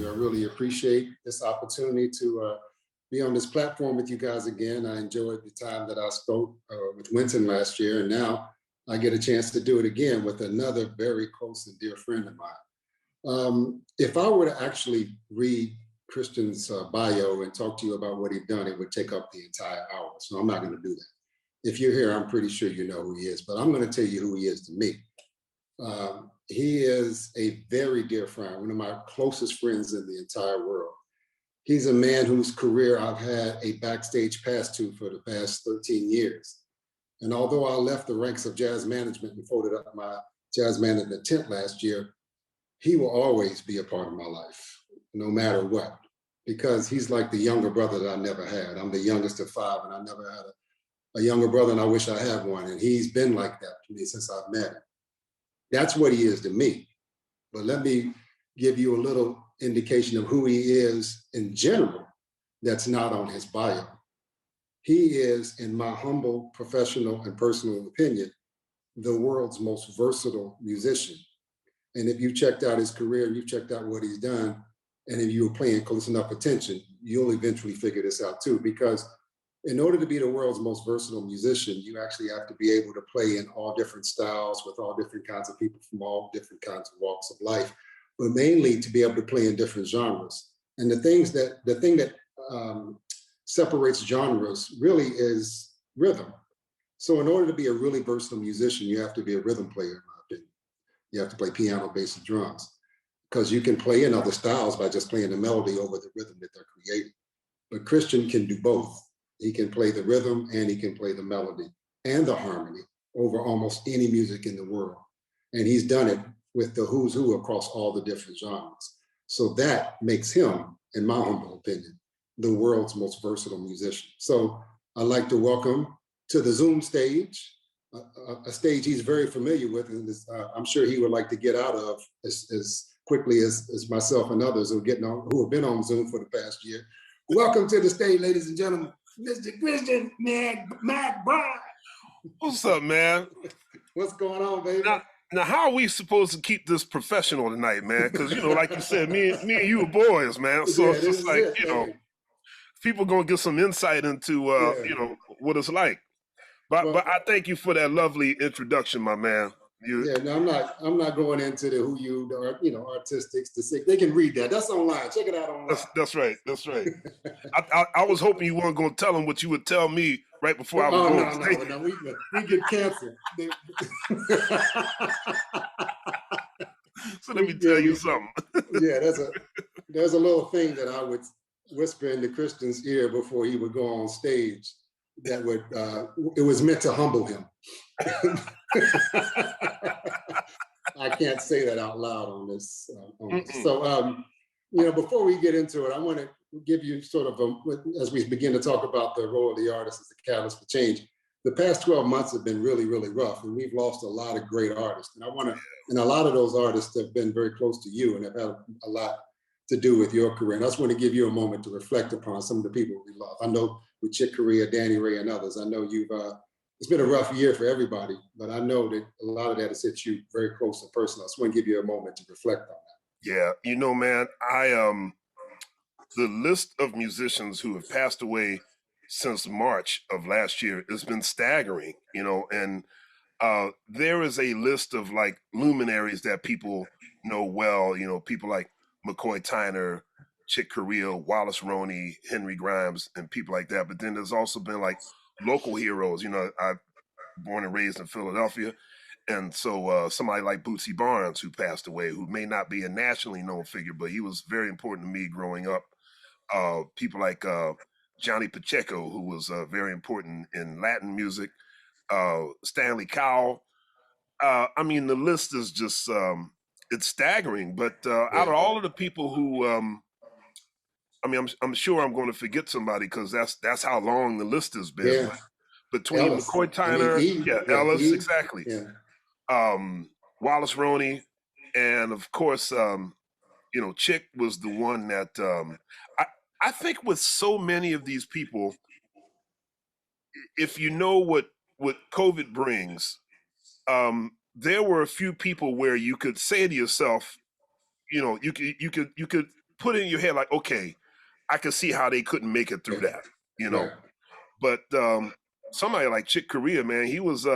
I really appreciate this opportunity to be on this platform with you guys again. I enjoyed the time that I spoke with Winton last year, and now I get a chance to do it again with another very close and dear friend of mine. If I were to actually read Christian's bio and talk to you about what he's done, it would take up the entire hour. So I'm not going to do that. If you're here, I'm pretty sure you know who he is, but I'm going to tell you who he is to me. He is a very dear friend, one of my closest friends in the entire world. He's a man whose career I've had a backstage pass to for the past 13 years. And although I left the ranks of jazz management and folded up my jazz management tent last year, he will always be a part of my life, no matter what, because he's like the younger brother that I never had. I'm the youngest of 5, and I never had a younger brother, and I wish I had one. And he's been like that to me since I've met him. That's what he is to me. But let me give you a little indication of who he is in general that's not on his bio. He is, in my humble professional and personal opinion, the world's most versatile musician. And if you checked out his career, you checked out what he's done, and if you were paying close enough attention, you'll eventually figure this out too, because in order to be the world's most versatile musician, you actually have to be able to play in all different styles with all different kinds of people from all different kinds of walks of life, but mainly to be able to play in different genres. And the thing that separates genres really is rhythm. So in order to be a really versatile musician, you have to be a rhythm player, in my opinion. You have to play piano, bass, and drums, because you can play in other styles by just playing the melody over the rhythm that they're creating. But Christian can do both. He can play the rhythm and he can play the melody and the harmony over almost any music in the world. And he's done it with the who's who across all the different genres. So that makes him, in my humble opinion, the world's most versatile musician. So I'd like to welcome to the Zoom stage, a stage he's very familiar with, and I'm sure he would like to get out of as quickly as myself and others who have been on Zoom for the past year. Welcome to the stage, ladies and gentlemen, Mr. Christian McBride. What's up, man? What's going on, baby? Now, how are we supposed to keep this professional tonight, man? Because, like you said, me and you are boys, man. So it's just like, people going to get some insight into, what it's like. But I thank you for that lovely introduction, my man. I'm not going into the who you are, artistics. They can read that. That's online. Check it out online. That's right. I was hoping you weren't going to tell them what you would tell me right before I was going. No, we get canceled. So let me tell you something. Yeah, there's a little thing that I would whisper into Christian's ear before he would go on stage. That would it was meant to humble him. I can't say that out loud on this. So, before we get into it, I want to give you sort of as we begin to talk about the role of the artist as a catalyst for change. The past 12 months have been really, really rough, and we've lost a lot of great artists. And a lot of those artists have been very close to you and have had a lot to do with your career. And I just want to give you a moment to reflect upon some of the people we love. I know with Chick Corea, Danny Ray, and others, I know you've, it's been a rough year for everybody, but I know that a lot of that has hit you very close and personal. I just want to give you a moment to reflect on that. Yeah, man, the list of musicians who have passed away since March of last year has been staggering, and there is a list of like luminaries that people know well, people like McCoy Tyner, Chick Corea, Wallace Roney, Henry Grimes, and people like that. But then there's also been like local heroes. I'm born and raised in Philadelphia. And so somebody like Bootsy Barnes, who passed away, who may not be a nationally known figure, but he was very important to me growing up. People like Johnny Pacheco, who was very important in Latin music. Stanley Cowell. The list is just, it's staggering. But out of all of the people who, I'm sure I'm going to forget somebody because that's how long the list has been. Yeah. Between Ellis. McCoy Tyner, Ellis, exactly. Yeah. Wallace Roney, and of course, Chick was the one that I think with so many of these people, if you know what COVID brings, there were a few people where you could say to yourself, you could put in your head like, okay, I can see how they couldn't make it through that, you know. Right. But somebody like Chick Corea, man, he was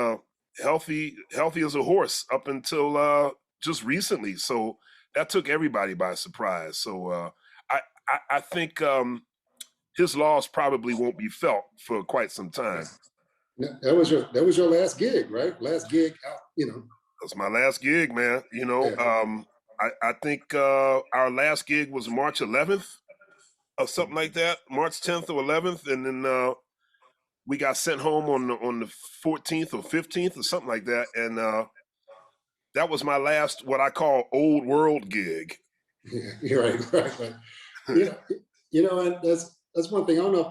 healthy as a horse up until just recently. So that took everybody by surprise. So I think his loss probably won't be felt for quite some time. That was your last gig, right? Last gig out, you know. That's my last gig, man. You know, I think our last gig was March 11th or something like that, March 10th or 11th, and then we got sent home on the 14th or 15th or something like that, and that was my last what I call old world gig. Yeah, you're right. You know, and that's one thing. I don't know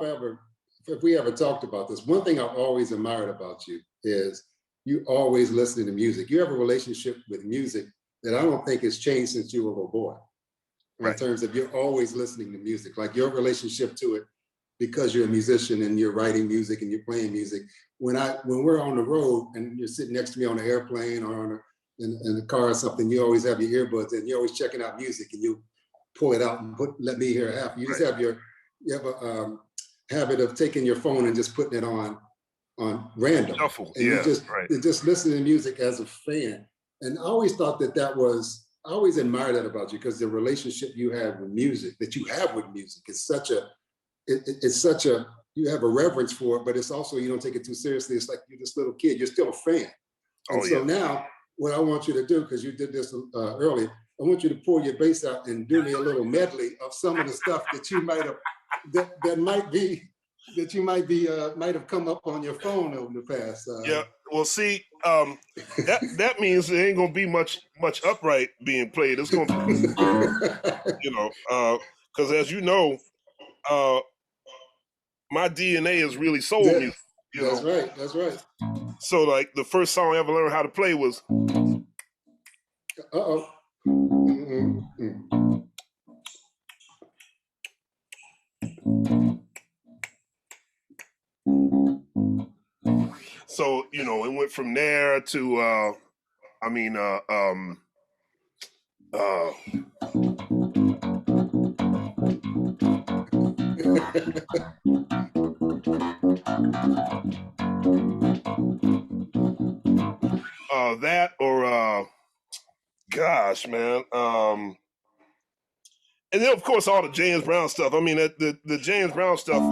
if we ever talked about this. One thing I've always admired about you is you always listening to music. You have a relationship with music that I don't think has changed since you were a little boy. In terms of you're always listening to music, like your relationship to it, because you're a musician and you're writing music and you're playing music. When we're on the road and you're sitting next to me on an airplane or in a car or something, you always have your earbuds in. You're always checking out music and you pull it out and let me hear half. You just have you have a habit of taking your phone and just putting it on random. Shuffle. And you just listen to music as a fan. And I always thought I always admired that about you, because the relationship you have with music, is such a, you have a reverence for it, but it's also, you don't take it too seriously. It's like you're this little kid, you're still a fan. And so now what I want you to do, because you did this earlier, I want you to pull your bass out and do me a little medley of some of the stuff that you might have, might have come up on your phone over the past. Yeah, well, see, that means there ain't gonna be much upright being played. It's gonna be, you know, because as you know, my DNA is really soul music. That's right. So, like, the first song I ever learned how to play was. So, you know, it went from there to, that or gosh, man. And then of course all the James Brown stuff. I mean, the James Brown stuff.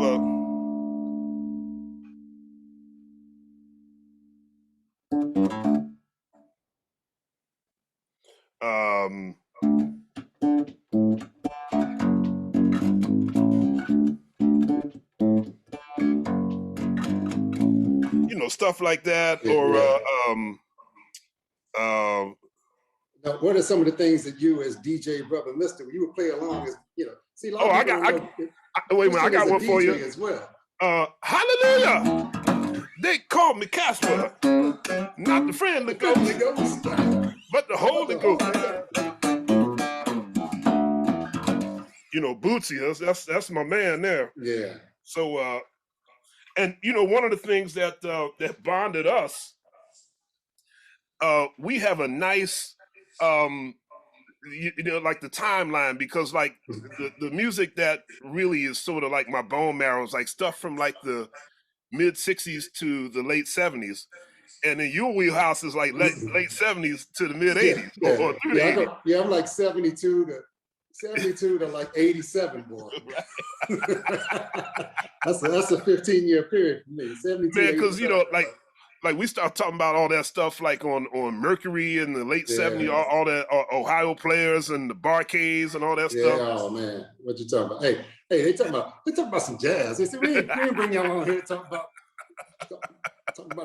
You know, stuff like that, Now, what are some of the things that you, as DJ Brother Mister, you would play along as, you know? See, wait a minute, I got one for you as well. Hallelujah! They called me Casper, not the friendly ghost, but the Holy Ghost. You know, Bootsy, that's my man there. Yeah. So, and you know, one of the things that that bonded us, we have a nice, you know, like the timeline, because like the music that really is sort of like my bone marrow is like stuff from like the mid 60s to the late 70s, and then your wheelhouse is like late 70s to the mid 80s or through the 80s. I'm like 72 to like 87, boy. that's a 15-year period for me. 72. Man, because you know, like we start talking about all that stuff like on Mercury in the late 70s, all that Ohio Players and the Barcades and all that stuff. Oh man, what you talking about? Hey, they talking about some jazz. They said we ain't bring y'all on here to talk about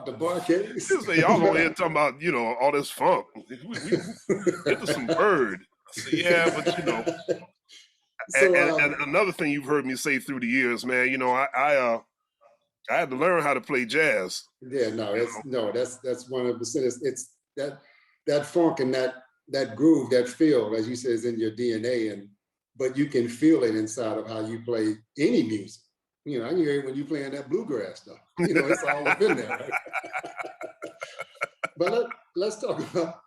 the Barcades. Y'all on here talking about, you know, all this funk. We get to some Bird. So, yeah, but you know. And another thing you've heard me say through the years, man, you know, I had to learn how to play jazz. Yeah, that's 100%. It's that funk and that groove, that feel, as you said, is in your DNA, but you can feel it inside of how you play any music. You know, I can hear it when you playing that bluegrass stuff. You know, it's all up in there. Right? But let's talk about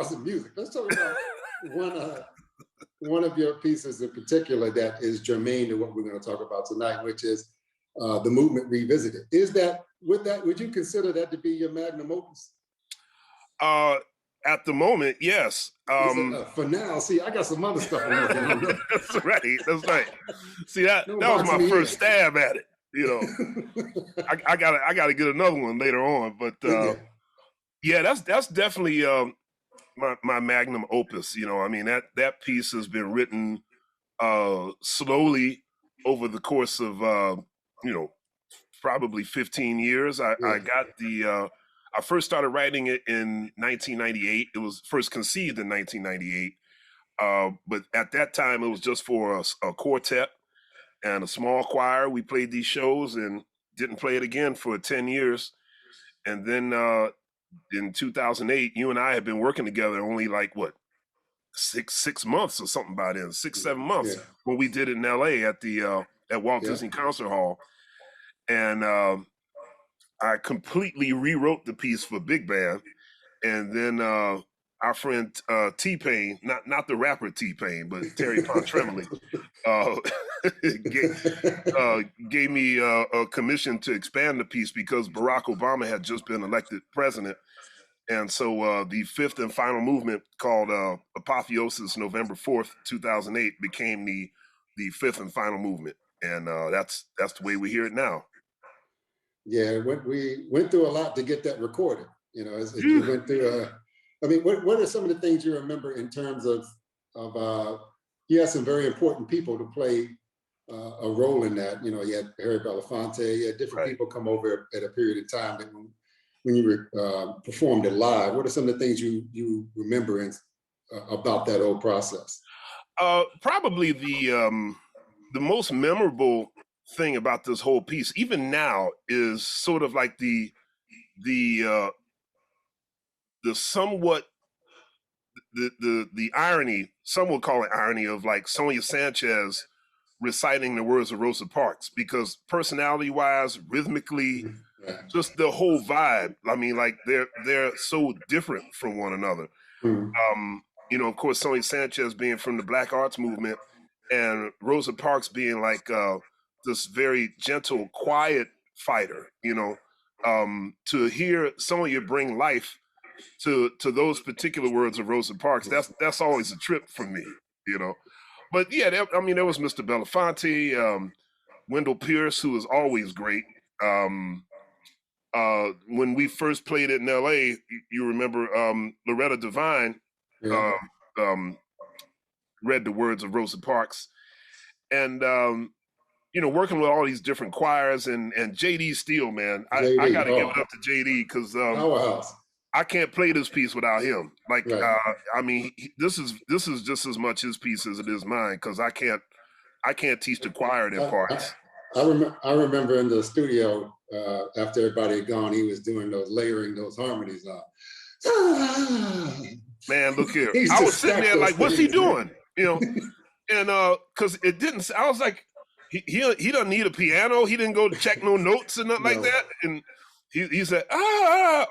some music. Let's talk about one of your pieces in particular that is germane to what we're going to talk about tonight, which is the movement revisited. Is that would you consider that to be your magnum opus? At the moment, yes. For now, see, I got some other stuff I'm working on. That's right. That's right. See, that Don't was box my me first in. stab at it. You know, I gotta get another one later on. But yeah, that's definitely my magnum opus. You know, I mean that piece has been written slowly over the course of you know, probably 15 years. I got I first started writing it in 1998. It was first conceived in 1998. But at that time, it was just for a quartet and a small choir. We played these shows and didn't play it again for 10 years. And then in 2008, you and I had been working together only like, what, six months or something by then, 6-7 months when we did it in LA at the at Walt Disney Concert Hall. And I completely rewrote the piece for big band. And then our friend T-Pain, not the rapper T-Pain, but Terry Pontremoli, gave me a commission to expand the piece because Barack Obama had just been elected president. And so the fifth and final movement called Apotheosis November 4th, 2008 became the fifth and final movement. And that's the way we hear it now. Yeah, we went through a lot to get that recorded. You know, it went through. I mean, what are some of the things you remember in terms of you had some very important people to play a role in that. You know, you had Harry Belafonte, you had different people come over at a period of time that when you performed it live. What are some of the things you remember about that whole process? Probably the most memorable thing about this whole piece, even now, is sort of like the somewhat the irony, some will call it irony, of like Sonia Sanchez reciting the words of Rosa Parks, because personality wise, rhythmically, just the whole vibe. I mean, like they're so different from one another. You know, of course, Sonia Sanchez being from the Black Arts movement, and Rosa Parks being like this very gentle, quiet fighter. You know, to hear Sonia bring life to those particular words of Rosa Parks, that's always a trip for me. You know, but yeah, I mean, there was Mr. Belafonte, Wendell Pierce, who was always great. When we first played it in LA, you remember Loretta Devine read the words of Rosa Parks, and you know, working with all these different choirs and JD Steele, man, I got to give it up to JD because I can't play this piece without him. Like, I mean, this is just as much his piece as it is mine, because I can't teach the choir their parts. I remember in the studio after everybody had gone, he was doing layering those harmonies on. Man, look here. I was sitting there like, what's he doing? You know, and because it didn't. I was like, he doesn't need a piano. He didn't go to check no notes and nothing like that. And he said,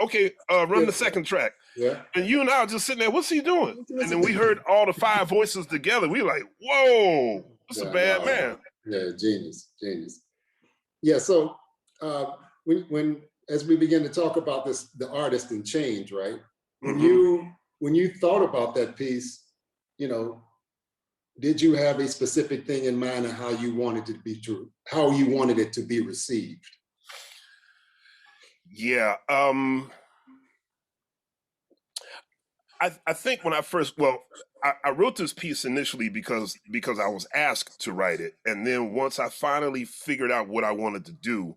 okay, run the second track. Yeah. And you and I were just sitting there, what's he doing? And then we heard all the five voices together. We were like, whoa, this is a bad man. Yeah, genius. Yeah, so when as we begin to talk about this, the artist and change, right? When you thought about that piece, you know, did you have a specific thing in mind of how you wanted it to be true, how you wanted it to be received? Yeah. I think when I first, I wrote this piece initially because I was asked to write it. And then once I finally figured out what I wanted to do,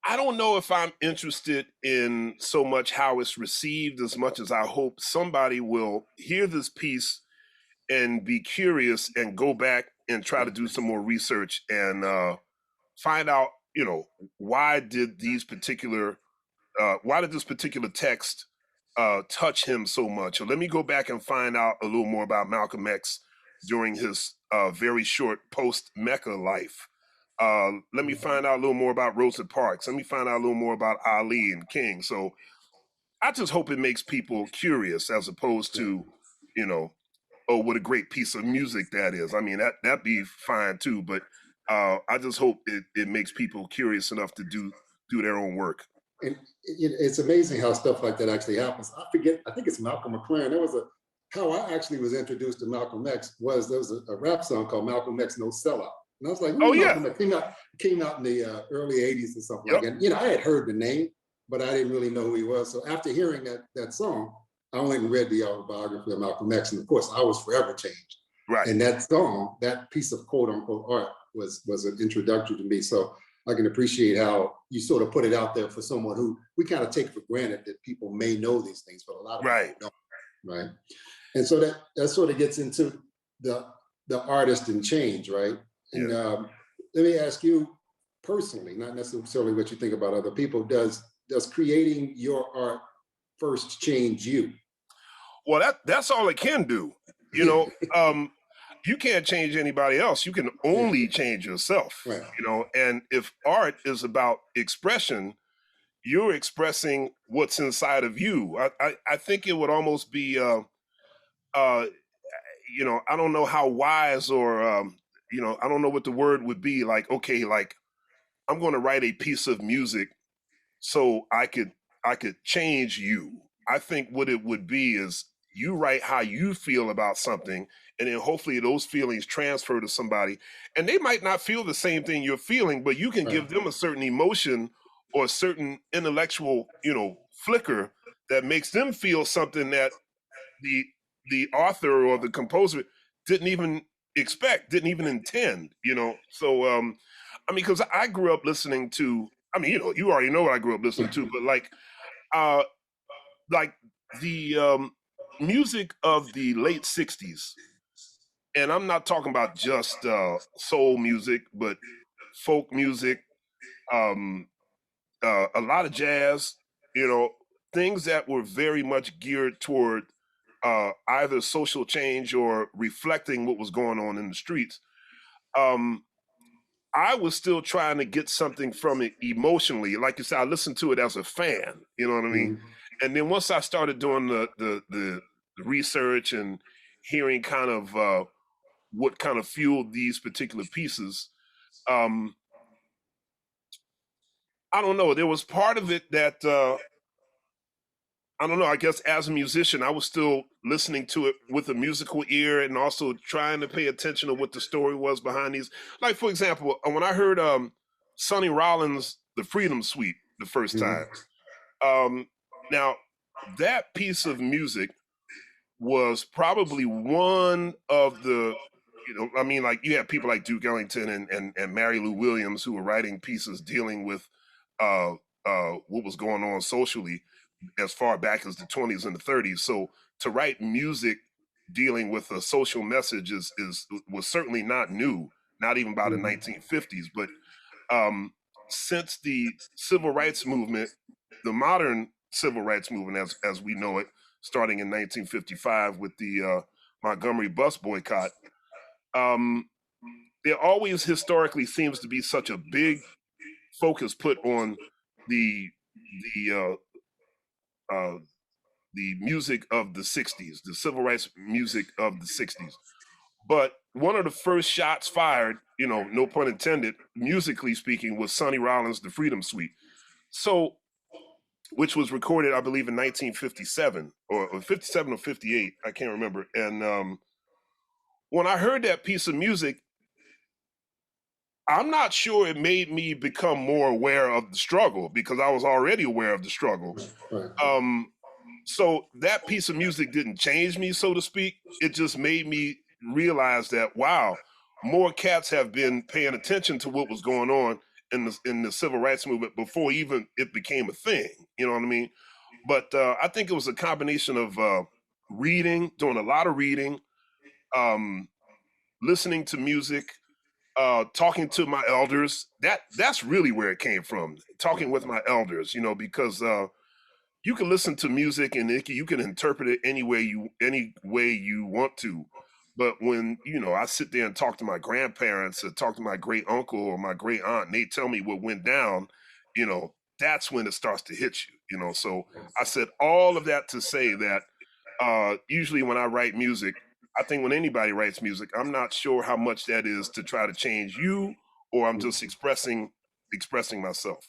I don't know if I'm interested in so much how it's received as much as I hope somebody will hear this piece and be curious and go back and try to do some more research and find out, you know, why did this particular text touch him so much? Or let me go back and find out a little more about Malcolm X during his very short post-Mecca life. Let me find out a little more about Rosa Parks. Let me find out a little more about Ali and King. So I just hope it makes people curious as opposed to, you know, oh, what a great piece of music that is. I mean, that'd be fine too, but I just hope it makes people curious enough to do their own work. And it's amazing how stuff like that actually happens. I forget, I think it's Malcolm McLaren. How I actually was introduced to Malcolm X was there was a rap song called Malcolm X No Sellout. And I was like, Oh yeah, Malcolm X came out in the early 80s or something yep, like that. I had heard the name, but I didn't really know who he was. So after hearing that song, I went and read the autobiography of Malcolm X. And of course, I was forever changed. right. And that song, that piece of quote unquote art was an introductory to me. So I can appreciate how you sort of put it out there for someone who we kind of take for granted that people may know these things, but a lot of Right. people don't, right? And so that sort of gets into the artist and change, right? And Yeah. let me ask you personally, not necessarily what you think about other people, does creating your art first change you? Well, that's all it can do. You know, you can't change anybody else. You can only change yourself. Right. You know, and if art is about expression, you're expressing what's inside of you. I think it would almost be, you know, I don't know how wise or, you know, I don't know what the word would be. Like, okay, like I'm going to write a piece of music so I could change you. I think what it would be is you write how you feel about something, and then hopefully those feelings transfer to somebody, and they might not feel the same thing you're feeling, but you can Right. give them a certain emotion or a certain intellectual, you know, flicker that makes them feel something that the author or the composer didn't even expect, didn't even intend, you know. So I mean, because I grew up listening to, I mean, you know, you already know what I grew up listening to, but uh like the music of the late 60s, and I'm not talking about just soul music, but folk music, um a lot of jazz, you know, things that were very much geared toward either social change or reflecting what was going on in the streets. Um, I was still trying to get something from it emotionally. Like you said, I listened to it as a fan, you know what I mean? Mhm. And then once I started doing the research and hearing kind of what kind of fueled these particular pieces, um, I don't know. There was part of it that I don't know. I guess as a musician, I was still listening to it with a musical ear and also trying to pay attention to what the story was behind these. Like, for example, when I heard Sonny Rollins' "The Freedom Suite" the first Mhm. time, um, now that piece of music was probably one of the, you know, I mean, like you had people like Duke Ellington and Mary Lou Williams who were writing pieces dealing with uh, what was going on socially as far back as the 20s and the 30s. So to write music dealing with a social message is was certainly not new, not even by the Mhm. 1950s. But um, since the civil rights movement, the modern civil rights movement as we know it, starting in 1955 with the Montgomery bus boycott, um, there always historically seems to be such a big focus put on the the uh, the music of the 60s, the civil rights music of the 60s. But one of the first shots fired, you know, no pun intended, musically speaking, was Sonny Rollins' "The Freedom Suite." So, which was recorded, I believe, in 1957 or 57 or 58, I can't remember. And when I heard that piece of music, I'm not sure it made me become more aware of the struggle because I was already aware of the struggle. Right. Um, so that piece of music didn't change me, so to speak. It just made me realize that wow, more cats have been paying attention to what was going on in the civil rights movement before even it became a thing. You know what I mean? But I think it was a combination of reading, doing a lot of reading, um, listening to music, talking to my elders. That's really where it came from. Talking with my elders, you know, because you can listen to music and you can interpret it any way you want to. But when, you know, I sit there and talk to my grandparents or talk to my great uncle or my great aunt and they tell me what went down, you know, that's when it starts to hit you, you know. So I said all of that to say that usually when I write music, I think when anybody writes music, I'm not sure how much that is to try to change you, or I'm just expressing myself.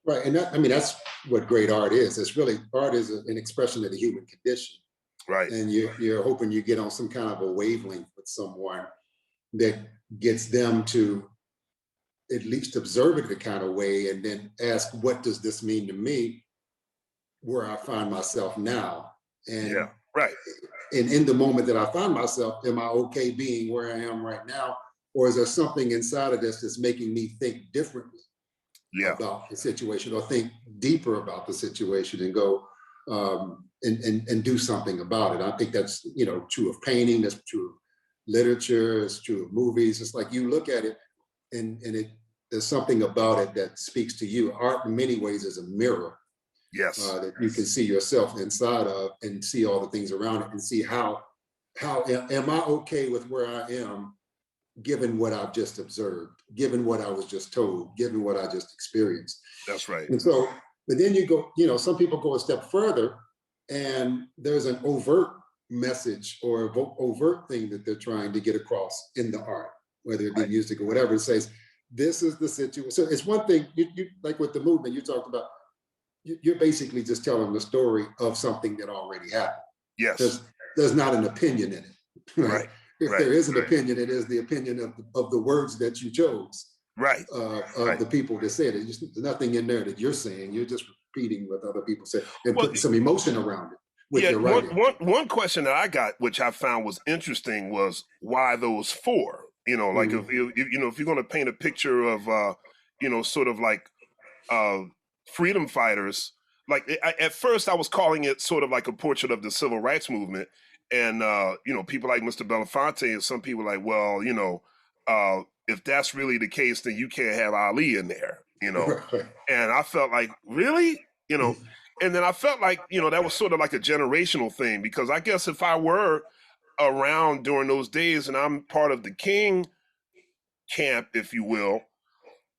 Right, and I mean that's what great art is. It's really art is an expression of the human condition, Right. and you're hoping you get on some kind of a wavelength with someone that gets them to at least observe it the kind of way, and then ask, what does this mean to me, where I find myself now? And Yeah. Right. in the moment that I find myself, am I okay being where I am right now, or is there something inside of this that's making me think differently Yeah. about the situation, or think deeper about the situation, and go and do something about it? I think that's true of painting, that's true of literature, it's true of movies. It's like you look at it, and there's something about it that speaks to you. Art in many ways is a mirror. Yes. That you can see yourself inside of, and see all the things around it, and see how am I okay with where I am, given what I've just observed, given what I was just told, given what I just experienced. That's right. And so, but then you go, some people go a step further, and there's an overt message or overt thing that they're trying to get across in the art, whether it be music or whatever. It says, this is the situation. So it's one thing, you like with the movement you talked about, you're basically just telling the story of something that already happened. Yes. There's not an opinion in it. Right. If there is an opinion, it is the opinion of the words that you chose. Right. Of the people that said it. There's nothing in there that you're saying. You're just repeating what other people said and putting some emotion around it with your writing. One question that I got, which I found was interesting, was why those four? Like if you're going to paint a picture of sort of like freedom fighters, like at first I was calling it sort of like a portrait of the civil rights movement, and people like Mr. Belafonte and some people like, well, if that's really the case, then you can't have Ali in there, And I felt like, really, and then I felt like that was sort of like a generational thing, because I guess if I were around during those days and I'm part of the King camp, if you will,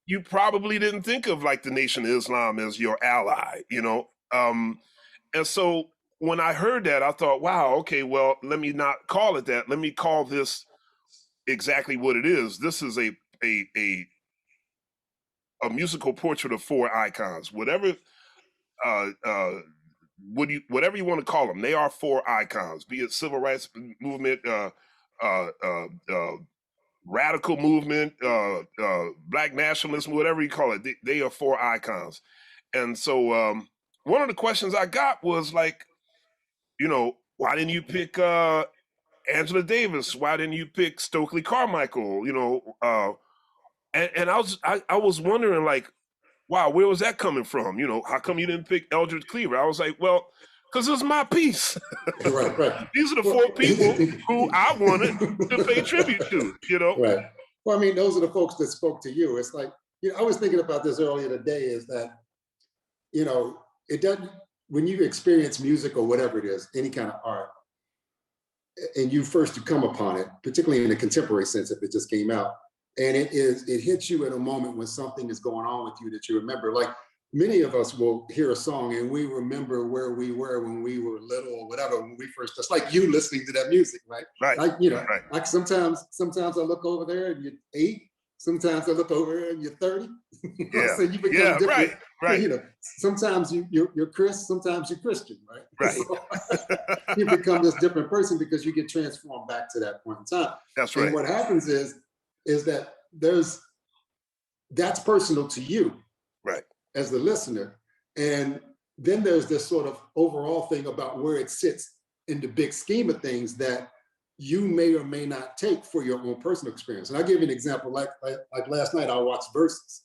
you probably didn't think of like the Nation of Islam as your ally, and so when I heard that, I thought, wow, okay, well, let me not call it that. Let me call this exactly what it is. This is a musical portrait of four icons. Whatever you want to call them, they are four icons. Be it civil rights movement, radical movement, black nationalism, whatever you call it, they are four icons. And so one of the questions I got was like, why didn't you pick Angela Davis? Why didn't you pick Stokely Carmichael? And I was wondering, like, wow, where was that coming from? How come you didn't pick Eldridge Cleaver? I was like, well, because it's my piece. Right. These are the four people who I wanted to pay tribute to, Right. Well, I mean, those are the folks that spoke to you. It's like, I was thinking about this earlier today, is that, it doesn't, when you experience music or whatever it is, any kind of art, and you come upon it, particularly in the contemporary sense, if it just came out, and it hits you at a moment when something is going on with you that you remember. Like, many of us will hear a song and we remember where we were when we were little or whatever, when we first, just like you listening to that music, right? Right. Like, like sometimes I look over there and you're 8, sometimes I look over there and you're 30. Yeah. So you become different. Right. Sometimes you're Chris, sometimes you're Christian, right? Right. So you become this different person because you get transformed back to that point in time. That's right. And what happens is that that's personal to you, right, as the listener. And then there's this sort of overall thing about where it sits in the big scheme of things that you may or may not take for your own personal experience. And I'll give you an example. Like last night, I watched Versus,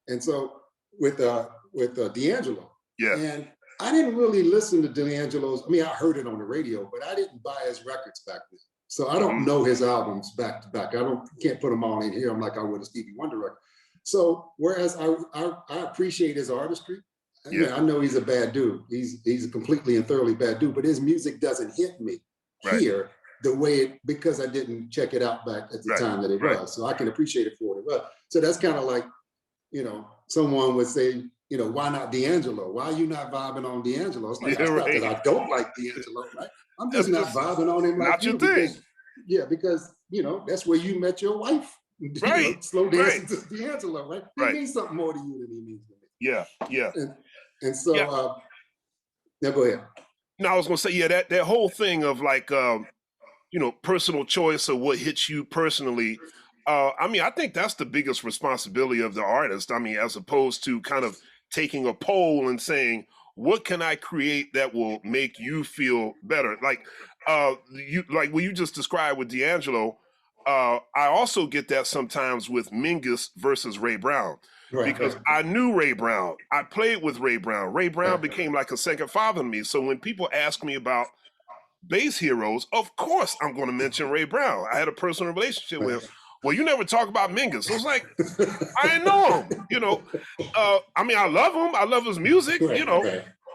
and so with D'Angelo. Yeah. And I didn't really listen to D'Angelo's. I mean, I heard it on the radio, but I didn't buy his records back then. So I don't know his albums back to back. Can't put them all in here. I'm like I would a Stevie Wonder record. So whereas I appreciate his artistry, I know he's a bad dude. He's a completely and thoroughly bad dude, but his music doesn't hit me here the way because I didn't check it out back at the time that it was. So I can appreciate it for what it was. So that's kind of like, someone would say, why not D'Angelo? Why are you not vibing on D'Angelo? It's like, Yeah, it's not right. that I don't like D'Angelo, right? I'm just That's not vibing on him like not you your thing. because that's where you met your wife. Right. Slow dancing to D'Angelo, right? He Right. means something more to you than he means to me. Yeah. Yeah. And so, now go ahead. No, I was gonna say, yeah, that whole thing of like, personal choice or what hits you personally. I mean, I think that's the biggest responsibility of the artist. I mean, as opposed to kind of taking a poll and saying, what can I create that will make you feel better? Like, what you just described with D'Angelo. I also get that sometimes with Mingus versus Ray Brown. Because I knew Ray Brown. I played with Ray Brown. Ray Brown became like a second father to me. So when people ask me about bass heroes, of course I'm going to mention Ray Brown. I had a personal relationship with him. Well, you never talk about Mingus. I was like, I didn't know him, I mean, I love him. I love his music,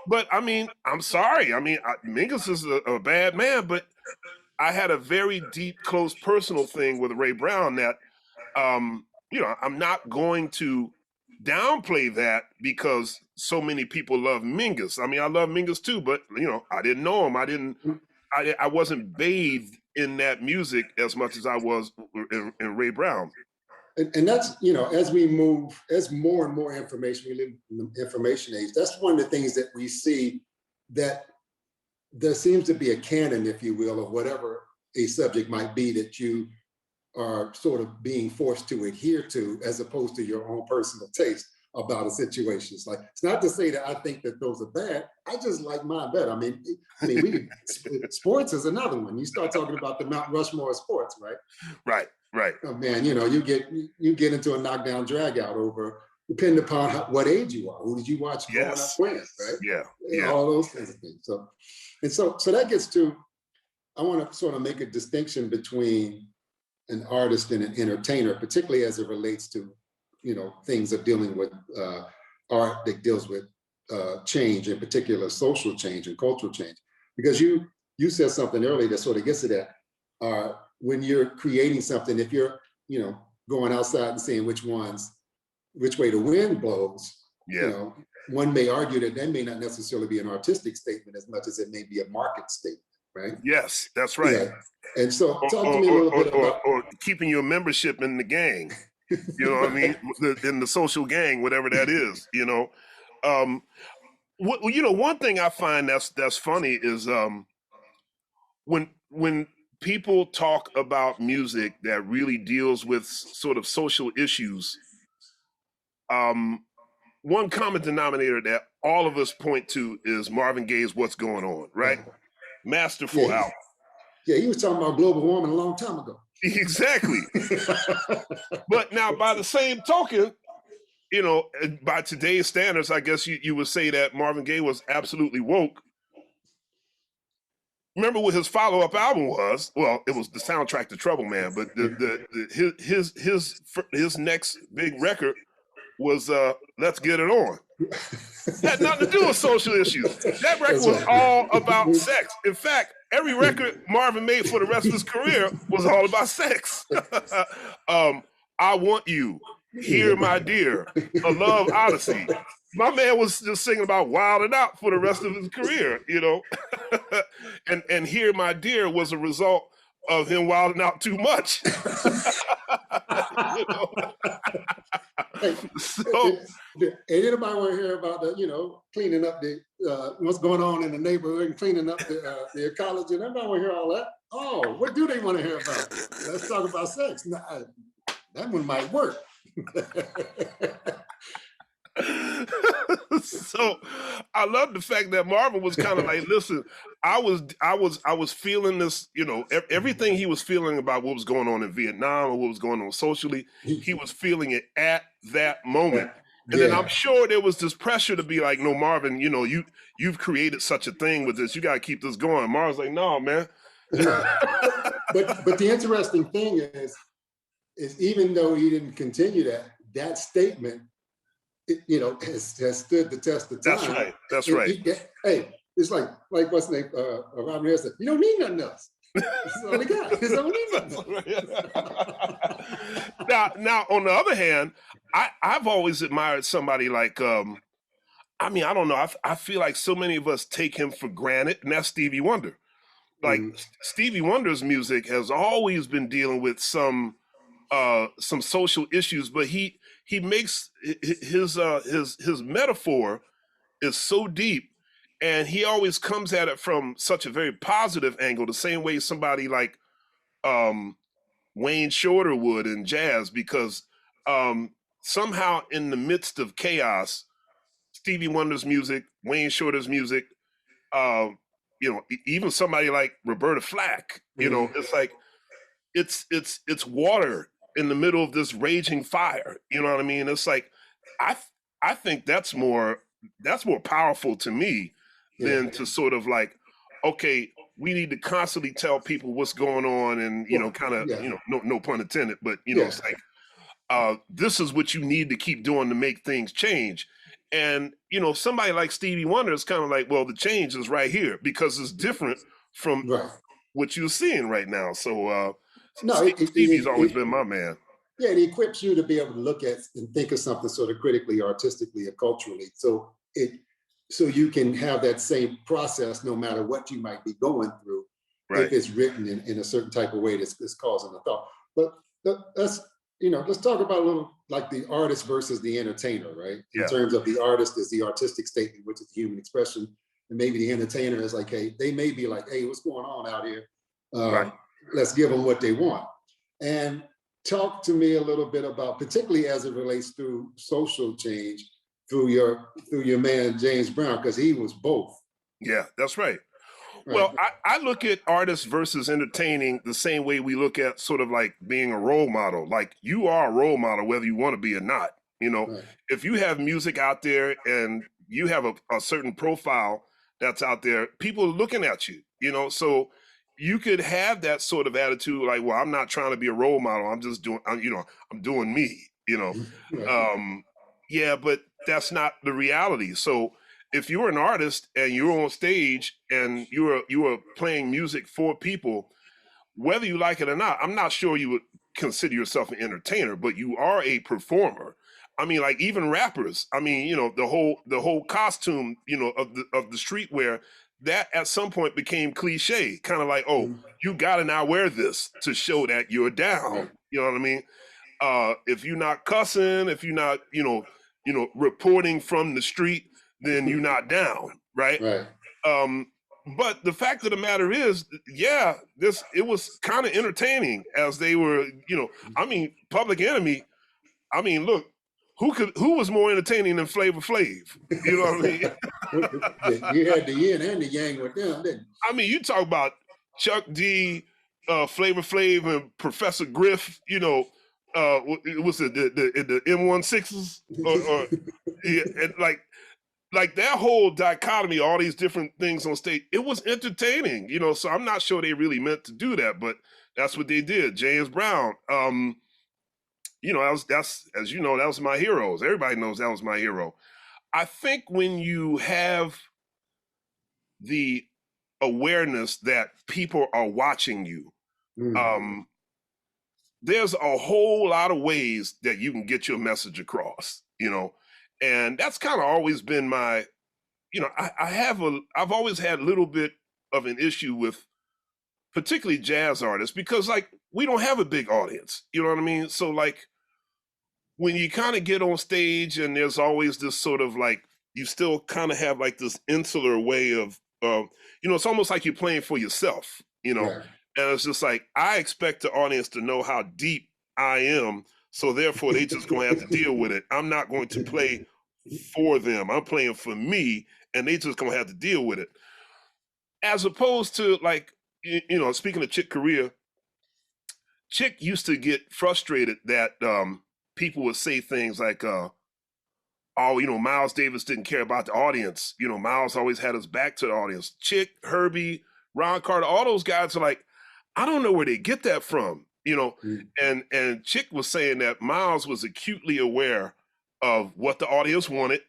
but I mean, I'm sorry. I mean, Mingus is a bad man, but I had a very deep, close personal thing with Ray Brown that, I'm not going to downplay that because so many people love Mingus. I mean, I love Mingus too, but I didn't know him. I wasn't bathed in that music as much as I was in Ray Brown. And that's, as we move, as more and more information, we live in the information age, that's one of the things that we see, that there seems to be a canon, if you will, of whatever a subject might be that you are sort of being forced to adhere to, as opposed to your own personal taste about a situation. It's not to say that I think that those are bad. I just like mine better. I mean, sports is another one. You start talking about the Mount Rushmore of sports, right? Right. Oh man, you get into a knockdown drag out over, depending upon what age you are. Who did you watch growing up playing, right? Yeah. All those kinds of things. So that gets to, I want to sort of make a distinction between an artist and an entertainer, particularly as it relates to things of dealing with art that deals with change, in particular social change and cultural change. Because you said something earlier that sort of gets to that. When you're creating something, if you're going outside and seeing which way the wind blows, one may argue that may not necessarily be an artistic statement as much as it may be a market statement, right? Yes, that's right. Yeah. And so talk to me a little bit about or keeping your membership in the gang. You know what I mean? In the social gang, whatever that is, one thing I find that's funny is when people talk about music that really deals with sort of social issues, one common denominator that all of us point to is Marvin Gaye's "What's Going On," right? Masterful album. Yeah, he was talking about global warming a long time ago. Exactly. But now, by the same token, by today's standards, I guess you would say that Marvin Gaye was absolutely woke. Remember what his follow-up album was? Well, it was the soundtrack to Trouble Man, but his next big record was Let's Get It On. Had nothing to do with social issues. That record was all about sex. In fact, every record Marvin made for the rest of his career was all about sex. I Want You, Here My Dear, A Love Odyssey. My man was just singing about wilding out for the rest of his career, and Here My Dear was a result of him wilding out too much. So, ain't anybody want to hear about the, cleaning up the what's going on in the neighborhood and cleaning up the ecology? And everybody want to hear all that. Oh, what do they want to hear about? Let's talk about sex. Nah, that one might work. So I love the fact that Marvin was kind of like, listen, I was feeling this, everything he was feeling about what was going on in Vietnam or what was going on socially, he was feeling it at that moment. And then I'm sure there was this pressure to be like, no, Marvin, you've created such a thing with this. You got to keep this going. Marvin's like, no, man. But the interesting thing is even though he didn't continue that statement, has stood the test of time. That's right. Hey, it's like what's the name? Robin Harris said, you don't need nothing else. That's all he got. He don't need nothing else. Now, on the other hand, I've always admired somebody like I mean, I don't know. I feel like so many of us take him for granted, and that's Stevie Wonder. Like Mhm. Stevie Wonder's music has always been dealing with some social issues, but he makes his metaphor is so deep, and he always comes at it from such a very positive angle, the same way somebody like um, Wayne Shorter would in jazz, because um, somehow in the midst of chaos, Stevie Wonder's music, Wayne Shorter's music, uh, even somebody like Roberta Flack, Mhm. it's like it's water in the middle of this raging fire. You know what I mean? It's like I I think that's more powerful to me Yeah. than to sort of like, okay, we need to constantly tell people what's going on, and Well, kind of, yeah, no pun intended, but yeah, it's like, this is what you need to keep doing to make things change. And somebody like Stevie Wonder is kind of like, well, the change is right here because it's different from right. what you're seeing right now. So No, Stevie's always been my man. yeah, it equips you to be able to look at and think of something sort of critically, artistically, or culturally. So you can have that same process no matter what you might be going through, if Right. it's written in a certain type of way that's causing a thought. But let's let's talk about a little like the artist versus the entertainer, right? In Yeah. terms of the artist is the artistic statement, which is the human expression, and maybe the entertainer is like, hey, they may be like, hey, what's going on out here? Right. Uh, let's give them what they want. And talk to me a little bit about, particularly as it relates to social change through your man James Brown, because he was both. Yeah, that's right. Right. Well, I look at artists versus entertaining the same way we look at sort of like being a role model. Like, you are a role model whether you want to be or not. Right. If you have music out there and you have a certain profile that's out there, people are looking at you. So you could have that sort of attitude, like, well, I'm not trying to be a role model. I'm just doing, I'm doing me. Right. Um, yeah, but that's not the reality. So if you're an artist and you're on stage and you are playing music for people, whether you like it or not, I'm not sure you would consider yourself an entertainer, but you are a performer. I mean, like, even rappers. I mean, the whole costume, of the streetwear, that at some point became cliche. Kind of like, oh, Mhm. you got to now wear this to show that you're down. Right. You know what I mean? If you're not cussing, if you're not, reporting from the street, then you're not down, right? Right. Um, but the fact of the matter is, yeah, it was kind of entertaining as they were, I mean, Public Enemy. I mean, look, who was more entertaining than Flavor Flav? You know what I mean? You had the yin and the yang with them, didn't I mean, you talk about Chuck D, Flavor Flav, and Professor Griff. Was it the M16s, or you? yeah, and like that whole dichotomy, all these different things on stage, it was entertaining. So I'm not sure they really meant to do that, but that's what they did. James Brown, that's, as you know, that was my heroes. Everybody knows that was my hero. I think when you have the awareness that people are watching you, Mm. um, there's a whole lot of ways that you can get your message across, and that's kind of always been my, I've always had a little bit of an issue with particularly jazz artists, because, like, we don't have a big audience, you know what I mean? So, like, when you kind of get on stage and there's always this sort of like, you still kind of have like this insular way of, it's almost like you're playing for yourself, Right. and it's just like, I expect the audience to know how deep I am, so therefore they just gonna have to deal with it. I'm not going to play for them. I'm playing for me, and they just gonna have to deal with it. As opposed to, like, speaking of Chick Corea, Chick used to get frustrated that people would say things like, "Oh, Miles Davis didn't care about the audience. Miles always had his back to the audience." Chick, Herbie, Ron Carter, all those guys are like, I don't know where they get that from. Mm. And Chick was saying that Miles was acutely aware of what the audience wanted,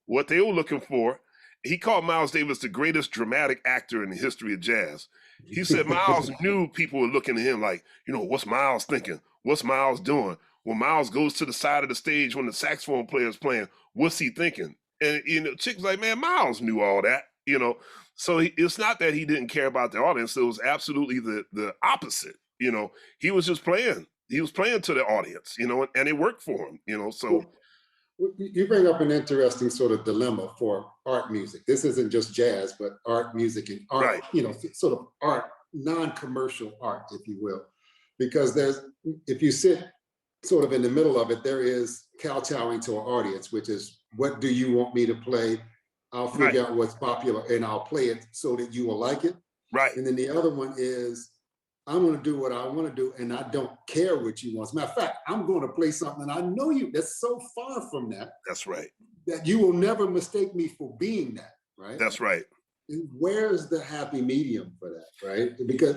what they were looking for. He called Miles Davis the greatest dramatic actor in the history of jazz. He said Miles knew people were looking at him like, what's Miles thinking? What's Miles doing? When Miles goes to the side of the stage when the saxophone player is playing, what's he thinking? And, Chick's like, man, Miles knew all that, So it's not that he didn't care about the audience. It was absolutely the opposite. He was just playing. He was playing to the audience, and it worked for him, so. You bring up an interesting sort of dilemma for art music. This isn't just jazz, but art music and art, Right. sort of art, non-commercial art, if you will. Because if you sit sort of in the middle of it, there is kowtowing to an audience, which is, what do you want me to play? I'll figure out what's popular and I'll play it so that you will like it. Right. And then the other one is, I'm going to do what I want to do, and I don't care what you want. As a matter of fact, I'm going to play something, and I know that's so far from that. That's right. That you will never mistake me for being that, right? That's right. And where's the happy medium for that, right? Because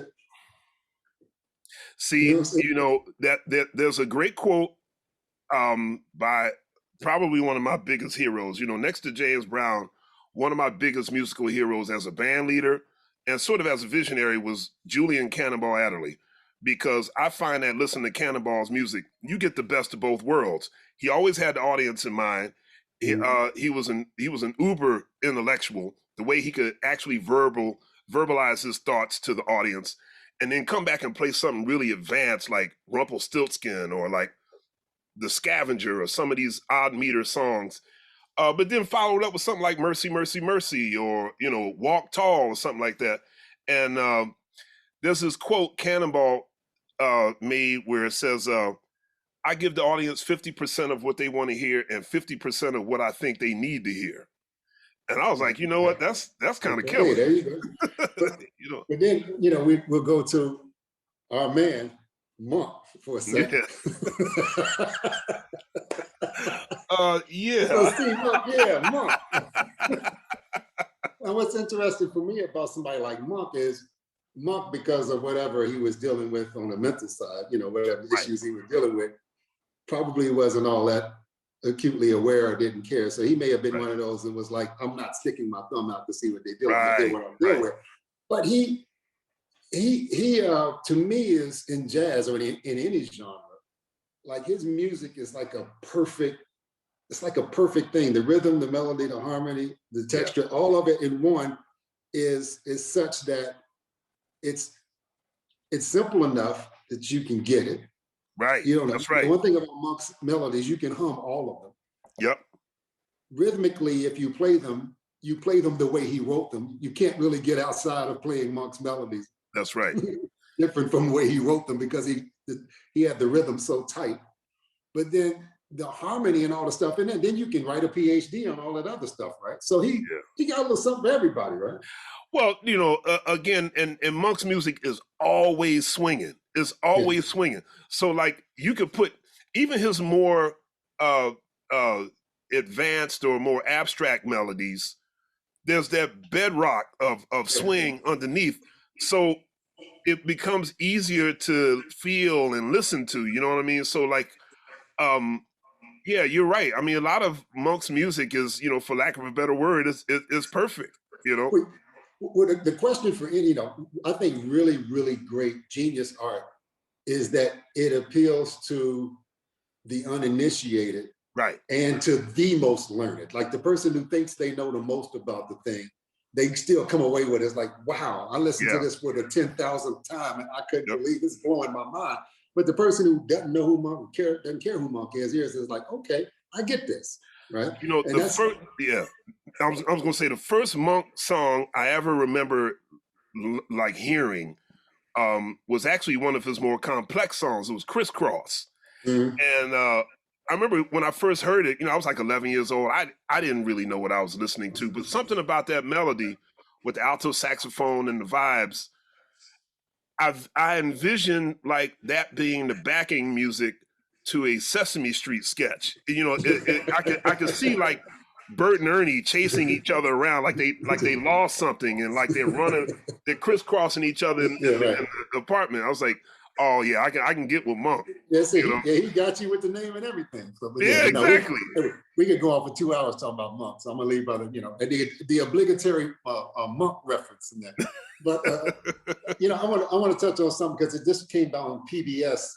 that there's a great quote by probably one of my biggest heroes. Next to James Brown, one of my biggest musical heroes as a band leader and sort of as a visionary was Julian Cannonball Adderley, because I find that listening to Cannonball's music, you get the best of both worlds. He always had the audience in mind. He was an uber intellectual, the way he could actually verbalize his thoughts to the audience, and then come back and play something really advanced like Rumpelstiltskin or like The Scavenger or some of these odd meter songs. But then followed up with something like Mercy, Mercy, Mercy, or, Walk Tall or something like that. And there's this quote Cannonball made where it says, I give the audience 50% of what they want to hear and 50% of what I think they need to hear. And I was like, you know what? That's kind of killer. Hey, there you go. But then, we'll go to our man, Monk, for a second. Yeah. So Steve, Monk. And what's interesting for me about somebody like Monk is Monk, because of whatever he was dealing with on the mental side, whatever issues he was dealing with, probably wasn't all that acutely aware or didn't care. So he may have been one of those that was like, I'm not sticking my thumb out to see what they're doing. I did what I'm dealing with. But he to me is in jazz or in any genre, like his music is like a perfect thing. The rhythm, the melody, the harmony, the texture, all of it in one is such that it's simple enough that you can get it. Right. That's right. The one thing about Monk's melodies, you can hum all of them. Yep. Rhythmically, if you play them the way he wrote them. You can't really get outside of playing Monk's melodies. That's right. Different from the way he wrote them, because he had the rhythm so tight. But then the harmony and all the stuff, and then you can write a PhD on all that other stuff, right? So he got a little something for everybody, right? Well, again, and Monk's music is always swinging. It's always swinging. So like you could put even his more advanced or more abstract melodies, there's that bedrock of swing underneath. So it becomes easier to feel and listen to, you know what I mean? So like, yeah, you're right. I mean, a lot of Monk's music is, for lack of a better word, is perfect, Well, the question for any, I think really, really great genius art is that it appeals to the uninitiated, right, and to the most learned. Like the person who thinks they know the most about the thing, they still come away with it. It's like, wow, I listened to this for the 10,000th time and I couldn't believe it's blowing my mind. But the person who doesn't know who Monk, doesn't care who Monk is, is like, okay, I get this, right? I was going to say the first Monk song I ever remember like hearing was actually one of his more complex songs. It was Crisscross. Mm-hmm. And I remember when I first heard it, I was like 11 years old. I didn't really know what I was listening to, but something about that melody with the alto saxophone and the vibes, I envision like that being the backing music to a Sesame Street sketch. I could see like Bert and Ernie chasing each other around like they lost something and like they're crisscrossing each other in the apartment. I was like, oh yeah, I can get with Monk. Yes, he got you with the name and everything. So, exactly. We could go on for 2 hours talking about Monk. So I'm gonna leave by the obligatory Monk reference in there. But I want to touch on something because it just came out on PBS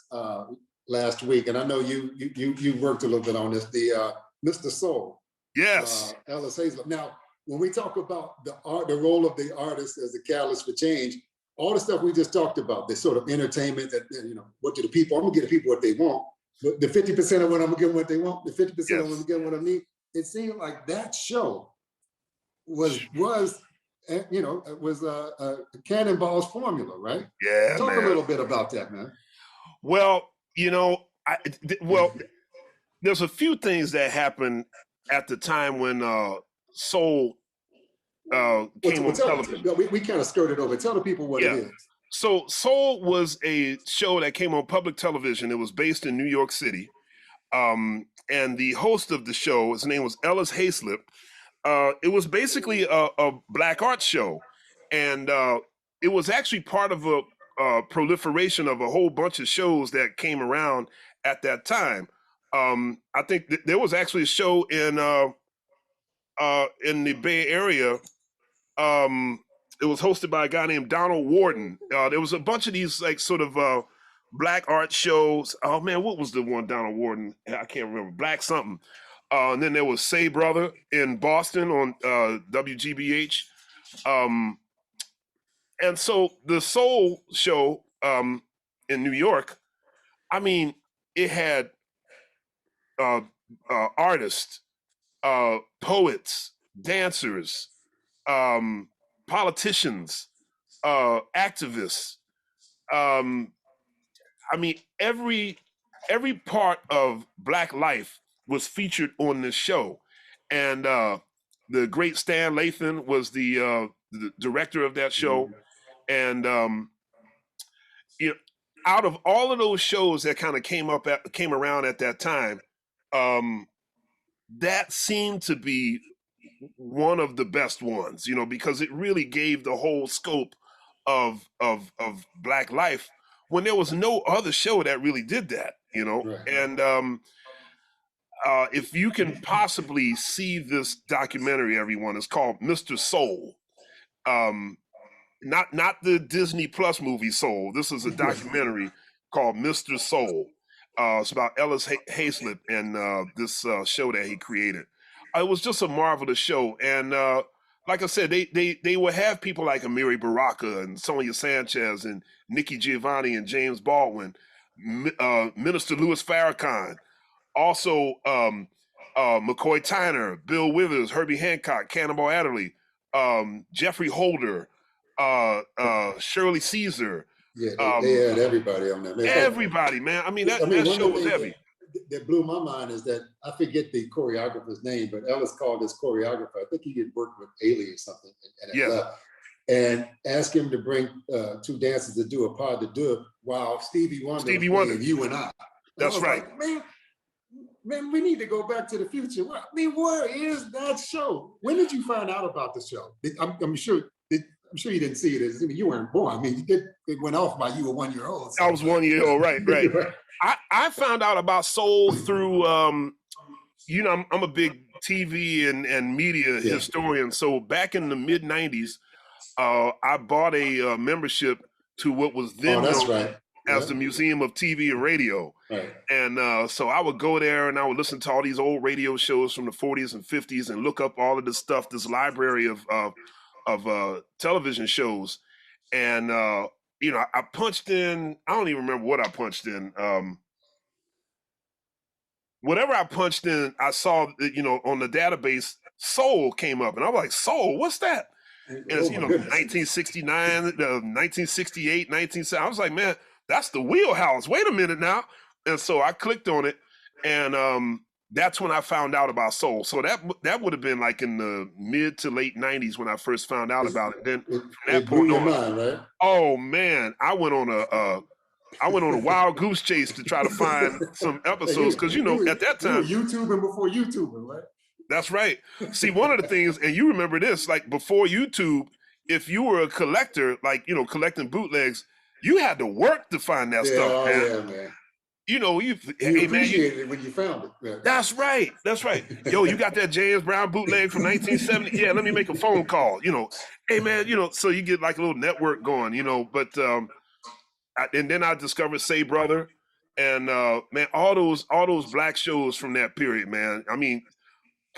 last week, and I know you worked a little bit on this. The Mr. Soul. Yes. Ellis Hazlett. Now, when we talk about the role of the artist as a catalyst for change, all the stuff we just talked about, this sort of entertainment that, what do the people, I'm gonna give the people what they want, but the 50% of what I'm gonna give them what they want, the 50% of what I'm gonna give them what I need. It seemed like that show was a Cannonball's formula, right? Yeah, Talk man. a little bit about that, man. Well, there's a few things that happened at the time when soul came on television. We kind of skirted over. Tell the people what it is. So Soul was a show that came on public television. It was based in New York City. And the host of the show, his name was Ellis Hazlett. It was basically a black art show. And it was actually part of a proliferation of a whole bunch of shows that came around at that time. I think there was actually a show in the Bay Area. It was hosted by a guy named Donald Warden. There was a bunch of these like sort of black art shows. Oh man, what was the one Donald Warden? I can't remember. Black something. And then there was Say Brother in Boston on WGBH. And so the Soul show in New York, I mean, it had artists, poets, dancers, politicians, activists. I mean, every part of Black life was featured on this show, and the great Stan Lathan was the director of that show, and out of all of those shows that kind of came around at that time, that seemed to be one of the best ones, because it really gave the whole scope of Black life when there was no other show that really did that, Right. And if you can possibly see this documentary, everyone, it's called Mr. Soul. Not the Disney Plus movie Soul. This is a documentary called Mr. Soul. It's about Ellis Hazlett and this show that he created. It was just a marvelous show, and like I said, they would have people like Amiri Baraka and Sonia Sanchez and Nikki Giovanni and James Baldwin, Minister Louis Farrakhan, also McCoy Tyner, Bill Withers, Herbie Hancock, Cannonball Adderley, Jeffrey Holder, Shirley Caesar. Yeah, they had everybody on that. Everybody, man. I mean, that show was heavy. That blew my mind is that I forget the choreographer's name, but Ellis called his choreographer. I think he had worked with Ailey or something, and asked him to bring two dancers to do a part to do it while Stevie Wonder and You and I. That's right. Like, man, we need to go back to the future. I mean, where is that show? When did you find out about the show? I'm sure you didn't see it. You weren't born. I mean, it went off while you were 1 year old. So. I was 1 year old, right. I found out about Soul through, I'm a big TV and media historian. So back in the mid 90s, I bought a membership to what was then known as the Museum of TV and Radio. Right. And so I would go there and I would listen to all these old radio shows from the 40s and 50s and look up all of this stuff, this library of television shows. And, I punched in, I don't even remember what I punched in. Whatever I punched in, I saw, on the database, Soul came up. And I'm like, Soul, what's that? And it's, 1969, 1968, 1970. I was like, man, that's the wheelhouse. Wait a minute now. And so I clicked on it. And that's when I found out about Soul. So that would have been like in the mid to late 90s when I first found out about it. Then from that point on, mind, right? Oh man, I went on a wild goose chase to try to find some episodes because at that time you were YouTubing before YouTubing, right? That's right. See, one of the things, and you remember this, like before YouTube, if you were a collector, like collecting bootlegs, you had to work to find that stuff, man. Yeah, man. You appreciated it when you found it. Yeah. That's right. Yo, you got that James Brown bootleg from 1970? Yeah, let me make a phone call. Hey man, so you get like a little network going, But and then I discovered Say Brother, and man, all those black shows from that period, man. I mean,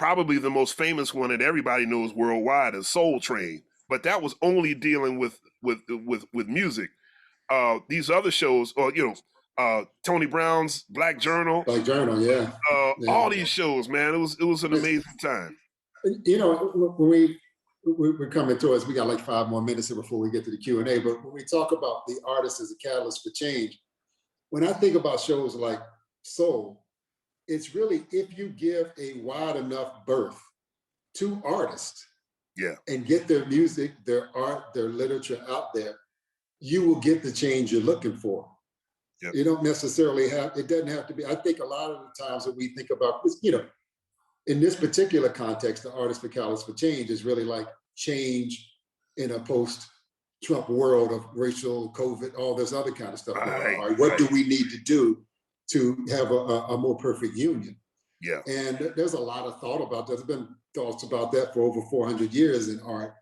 probably the most famous one that everybody knows worldwide is Soul Train, but that was only dealing with music. These other shows, or Tony Brown's Black Journal, Like Journal, yeah. Yeah. all these shows, man, it was an amazing time. You know, when we're coming towards, we got like 5 more minutes here before we get to the Q&A, but when we talk about the artist as a catalyst for change, when I think about shows like Soul, it's really if you give a wide enough berth to artists, yeah, and get their music, their art, their literature out there, you will get the change you're looking for. Yep. You don't necessarily have, it doesn't have to be, I think a lot of the times that we think about, you know, in this particular context, the artist for catalyst for change is really like change in a post-Trump world of racial, COVID, all this other kind of stuff. Right. What do we need to do to have a more perfect union? Yeah. And there's a lot of thought about that. There's been thoughts about that for over 400 years in art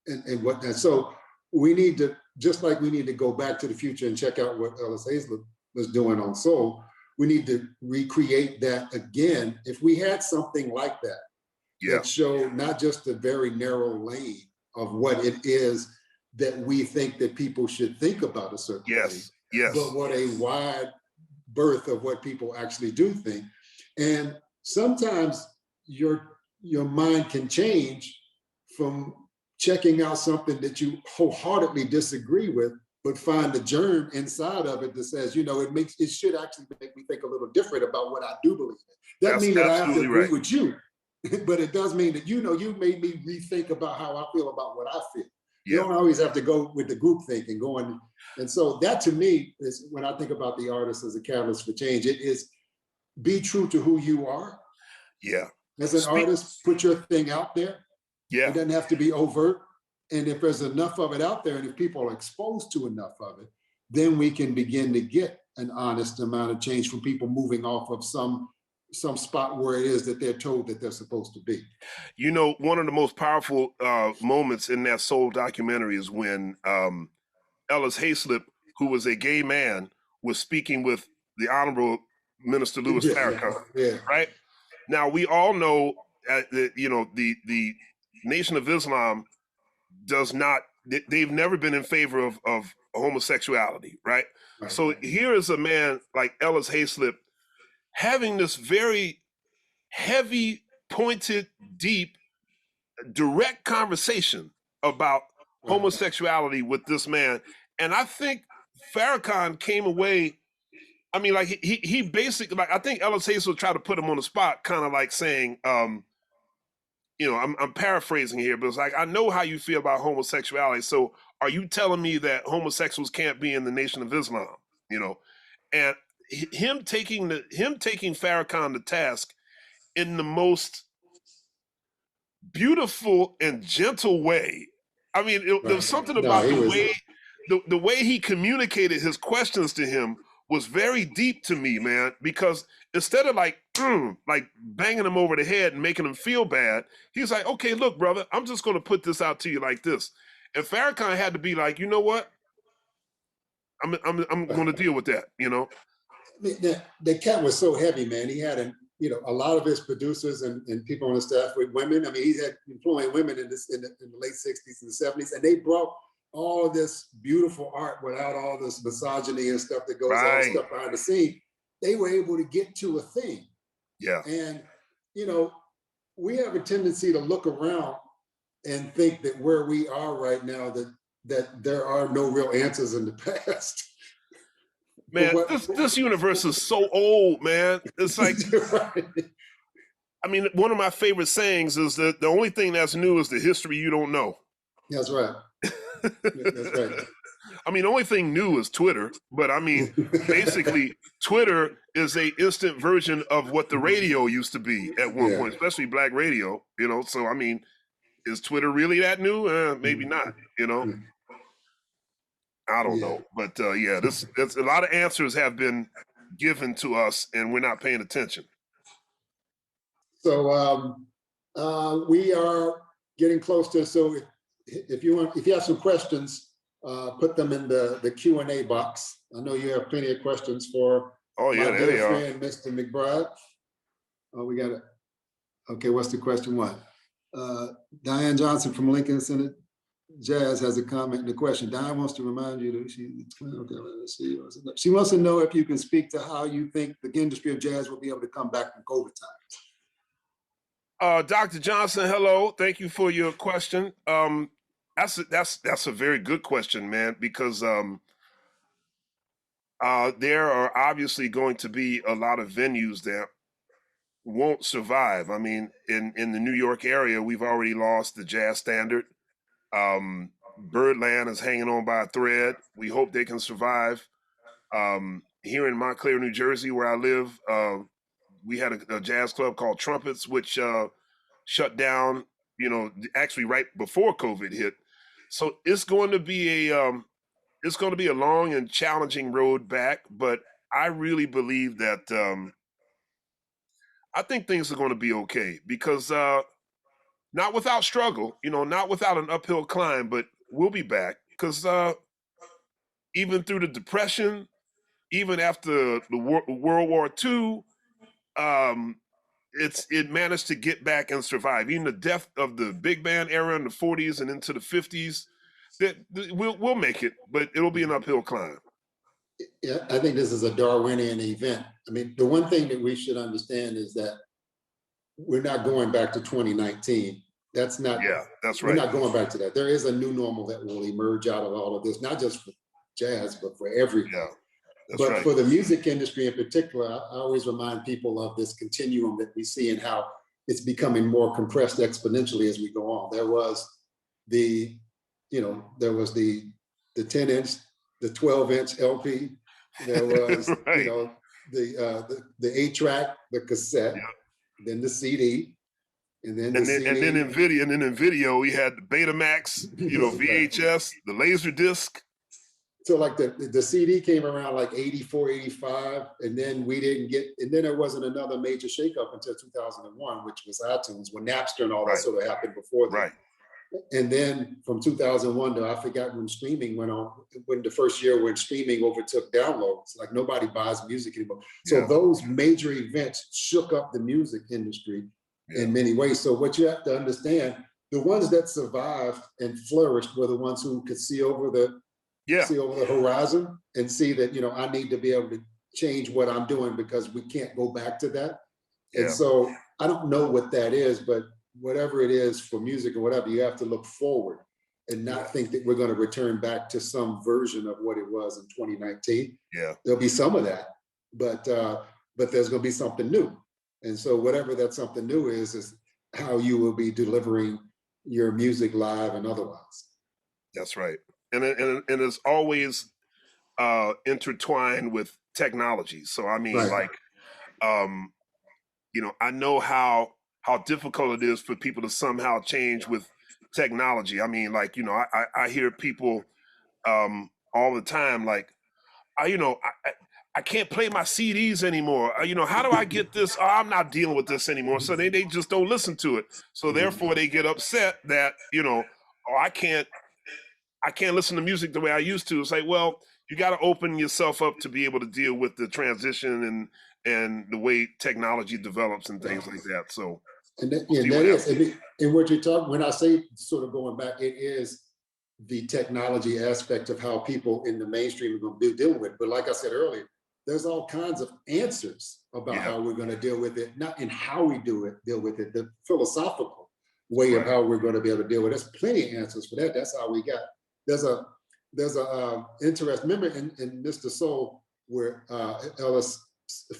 and whatnot. So we need to, just like we need to go back to the future and check out what Ellis Hazlett was doing on Soul, we need to recreate that again. If we had something like that, that showed not just a very narrow lane of what it is that we think that people should think about a certain way, but what a wide berth of what people actually do think. And sometimes your mind can change from checking out something that you wholeheartedly disagree with, but find the germ inside of it that says, you know, it should actually make me think a little different about what I do believe in. That means that I have to agree with you, but it does mean that, you know, you made me rethink about how I feel about what I feel. You don't always have to go with the group thinking going. And so that to me is when I think about the artist as a catalyst for change, it is be true to who you are. Yeah. As an artist, put your thing out there. Yeah. It doesn't have to be overt. And if there's enough of it out there, and if people are exposed to enough of it, then we can begin to get an honest amount of change from people moving off of some spot where it is that they're told that they're supposed to be. You know, one of the most powerful moments in that Soul documentary is when Ellis Hazlett, who was a gay man, was speaking with the Honorable Minister Louis Farrakhan. Right? Now, we all know that, you know, the Nation of Islam does not, they've never been in favor of homosexuality, right? So here is a man like Ellis Hazlett having this very heavy, pointed, deep, direct conversation about homosexuality with this man. And I think Farrakhan came away, I mean, like he basically, like, I think Ellis Hazlett tried to put him on the spot, kind of like saying, you know, I'm paraphrasing here, but it's like, I know how you feel about homosexuality. So are you telling me that homosexuals can't be in the Nation of Islam? You know, and him taking Farrakhan to task in the most beautiful and gentle way. I mean, there was something about the way he communicated his questions to him was very deep to me, man, because instead of like banging him over the head and making him feel bad, he's like, okay, look, brother, I'm just going to put this out to you like this. And Farrakhan had to be like, you know what? I'm going to deal with that, you know? The cat was so heavy, man. He had a lot of his producers and people on the staff with women. I mean, he had employing women in the late 60s and the 70s, and they brought all this beautiful art without all this misogyny and stuff that goes on, stuff behind the scene. They were able to get to a thing. Yeah. And, you know, we have a tendency to look around and think that where we are right now, that there are no real answers in the past. Man, this universe is so old, man. It's like, I mean, one of my favorite sayings is that the only thing that's new is the history you don't know. That's right. That's right. I mean, the only thing new is Twitter, but I mean, basically, Twitter is a instant version of what the radio used to be at one point, especially black radio, you know? So, I mean, is Twitter really that new? Maybe not, you know? I don't know, but there's a lot of answers have been given to us, and we're not paying attention. So we are getting close to. So if you have some questions, put them in the Q&A box. I know you have plenty of questions for my dear friend, Mr. McBride. We got Okay, what's the question one? Diane Johnson from Lincoln Center Jazz has a comment in the question. Diane wants to remind you that okay, let's see. She wants to know if you can speak to how you think the industry of jazz will be able to come back from COVID times. Dr. Johnson, hello. Thank you for your question. That's a very good question, man, because there are obviously going to be a lot of venues that won't survive. I mean, in the New York area, we've already lost the Jazz Standard. Birdland is hanging on by a thread. We hope they can survive. Here in Montclair, New Jersey, where I live, we had a jazz club called Trumpets, which shut down, actually right before COVID hit. So it's going to be a long and challenging road back, but I really believe that I think things are going to be okay because not without struggle, not without an uphill climb, but we'll be back because even through the Depression, even after the World War II, it managed to get back and survive. Even the death of the big band era in the 40s and into the 50s, we'll make it, but it'll be an uphill climb. Yeah, I think this is a Darwinian event. I mean, the one thing that we should understand is that we're not going back to 2019. That's right. We're not going back to that. There is a new normal that will emerge out of all of this, not just for jazz, but for everything. Yeah, but right. For the music industry in particular, I always remind people of this continuum that we see and how it's becoming more compressed exponentially as we go on. There was the 10-inch, the 12-inch LP. There was, right. The 8-track, the cassette, then the CD, and then in video we had the Betamax, VHS, the Laserdisc. So like the CD came around like 84, 85, and then there wasn't another major shakeup until 2001, which was iTunes, when Napster and all that sort of happened before that. Right. And then from 2001 to, I forgot when streaming went on, when the first year when streaming overtook downloads, like nobody buys music anymore. So those major events shook up the music industry in many ways. So what you have to understand, the ones that survived and flourished were the ones who could see over the horizon and see that, I need to be able to change what I'm doing because we can't go back to that. Yeah. And so I don't know what that is, but whatever it is for music or whatever, you have to look forward and not think that we're going to return back to some version of what it was in 2019. Yeah. There'll be some of that, but there's going to be something new. And so whatever that something new is how you will be delivering your music live and otherwise. That's right. And it's always intertwined with technology. So I mean, I know how difficult it is for people to somehow change with technology. I mean, I hear people all the time, I can't play my CDs anymore. How do I get this? Oh, I'm not dealing with this anymore. So they just don't listen to it. So therefore they get upset that, I can't listen to music the way I used to. It's like, well, you got to open yourself up to be able to deal with the transition and the way technology develops and things like that. So, and what you're talking, when I say sort of going back, it is the technology aspect of how people in the mainstream are going to be dealing with it. But like I said earlier, there's all kinds of answers about how we're going to deal with it, not in how we deal with it, the philosophical way of how we're going to be able to deal with it. There's plenty of answers for that. That's how we got. There's a interest. Remember in Mr. Soul, where Ellis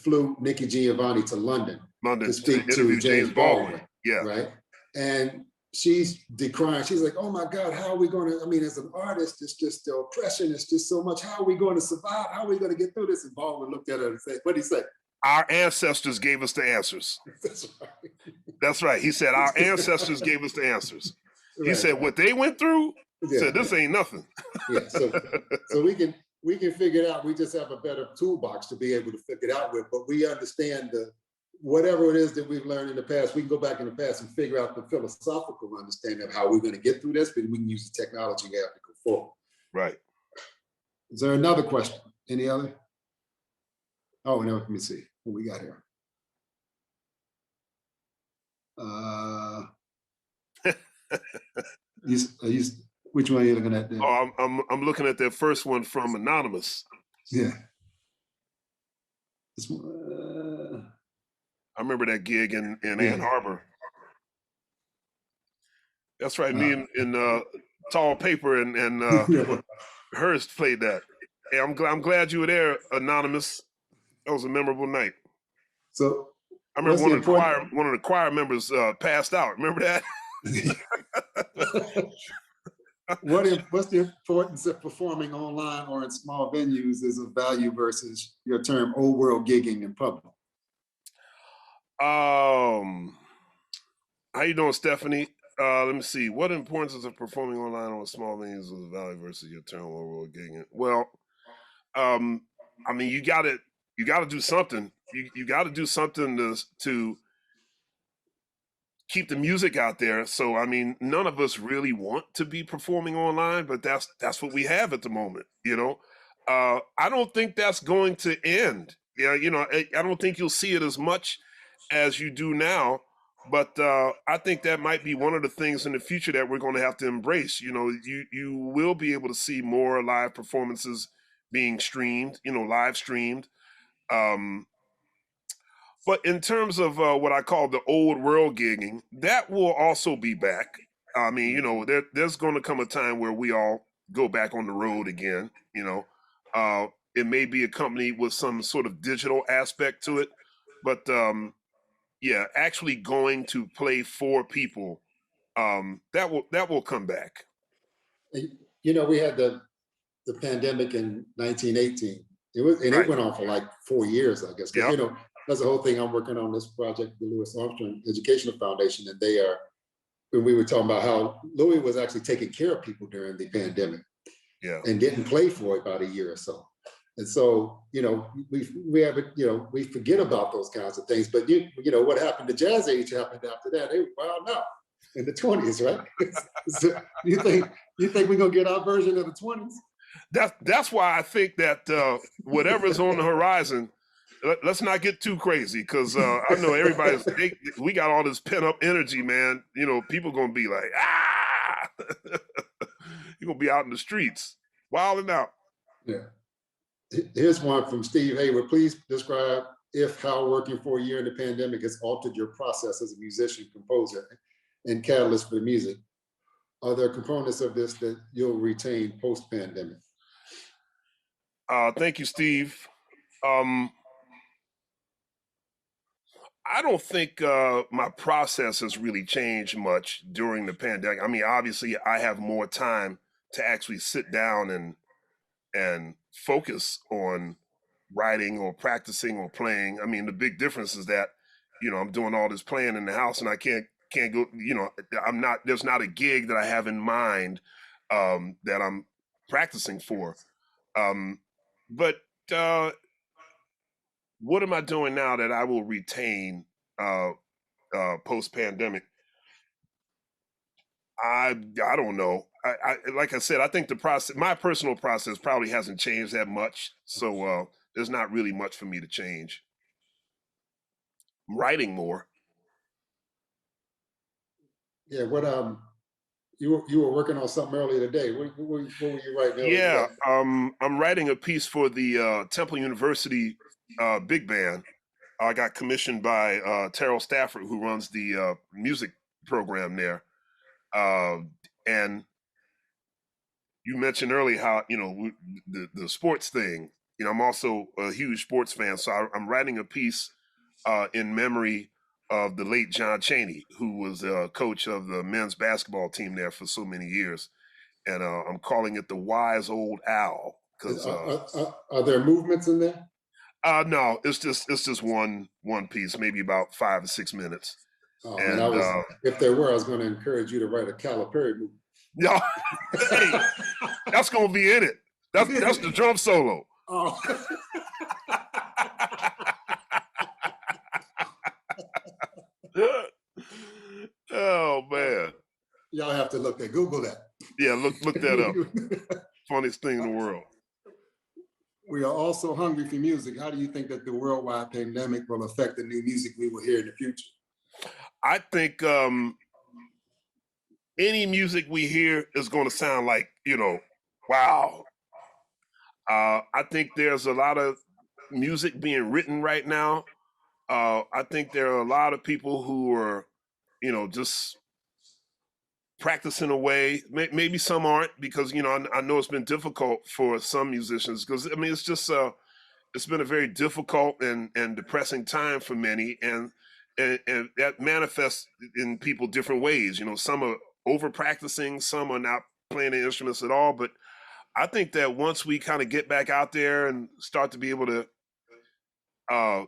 flew Nikki Giovanni to London to speak to James Baldwin. Yeah. Right. And she's decrying. She's like, oh my God, how are we going to, as an artist, it's just the oppression. It's just so much. How are we going to survive? How are we going to get through this? And Baldwin looked at her and said, what did he say? Our ancestors gave us the answers. That's right. That's right. He said, our ancestors gave us the answers. Right. He said, what they went through, said, this ain't nothing. Yeah. So we can figure it out. We just have a better toolbox to be able to figure it out with, but we understand whatever it is that we've learned in the past, we can go back in the past and figure out the philosophical understanding of how we're going to get through this, but we can use the technology we have to go forward. Right. Is there another question? Any other? Oh, no, let me see what we got here. Uh, which one are you looking at there? Oh, I'm looking at that first one from Anonymous. Yeah. I remember that gig in Ann Arbor. That's right. Me and Tall Paper and Hurst played that. Hey, I'm glad you were there, Anonymous. That was a memorable night. So I remember one of the choir members passed out. Remember that? What's the importance of performing online or in small venues as a value versus your term old world gigging in public? How you doing, Stephanie? Let me see. What importance is of performing online or in small venues as a value versus your term old world gigging? Well, I mean, you gotta do something. You gotta do something to keep the music out there. So, I mean, none of us really want to be performing online, but that's what we have at the moment, you know? I don't think that's going to end. Yeah, you know, I don't think you'll see it as much as you do now, but I think that might be one of the things in the future that we're going to have to embrace. You know, you will be able to see more live performances being streamed, you know, live streamed. But in terms of what I call the old world gigging, that will also be back. I mean, you know, there's going to come a time where we all go back on the road again. You know, it may be accompanied with some sort of digital aspect to it, but yeah, actually going to play for people, that will come back. You know, we had the pandemic in 1918. It went on for like 4 years, I guess. Because you know, that's the whole thing. I'm working on this project, the Louis Armstrong Educational Foundation, and when we were talking about how Louis was actually taking care of people during the pandemic, and didn't play for about a year or so. And so, you know, we have, you know, we forget about those kinds of things. But you know, what happened to Jazz Age happened after that. They were wild out in the 20s, right? So you think we're gonna get our version of the 20s? That's why I think that whatever's on the horizon, let's not get too crazy, because I know we got all this pent up energy, man. You know, people gonna be like, you're gonna be out in the streets, wilding out. Yeah. Here's one from Steve Hayward. Please describe how working for a year in the pandemic has altered your process as a musician, composer, and catalyst for the music. Are there components of this that you'll retain post-pandemic? Thank you, Steve. I don't think my process has really changed much during the pandemic. I mean, obviously, I have more time to actually sit down and focus on writing or practicing or playing. I mean, the big difference is that, you know, I'm doing all this playing in the house, and I can't go, you know, there's not a gig that I have in mind that I'm practicing for. But what am I doing now that I will retain post-pandemic? I don't know. I like I said, I think the process, my personal process, probably hasn't changed that much. So there's not really much for me to change. I'm writing more. Yeah. What you were working on something earlier today. What were you writing earlier Yeah, today? I'm writing a piece for the Temple University big band. I got commissioned by Terrell Stafford, who runs the music program there. And you mentioned earlier how, you know, the sports thing. You know, I'm also a huge sports fan, so I'm writing a piece in memory of the late John Chaney, who was coach of the men's basketball team there for so many years. And I'm calling it the Wise Old Owl. Because are there movements in there? No, it's just one piece, maybe about 5 or 6 minutes. Oh, and if there were, I was going to encourage you to write a Calipari movement. No, hey, that's gonna be in it. That's the drum solo. Oh. Oh man. Y'all have to Google that. Yeah, look that up. Funniest thing in the world. We are also hungry for music. How do you think that the worldwide pandemic will affect the new music we will hear in the future? I think any music we hear is going to sound like, wow. I think there's a lot of music being written right now. I think there are a lot of people who are, just practicing away. Maybe some aren't, because I know it's been difficult for some musicians, because I mean it's just it's been a very difficult and depressing time for many, and that manifests in people different ways. Some are over practicing, some are not playing the instruments at all. But I think that once we kind of get back out there and start to be able to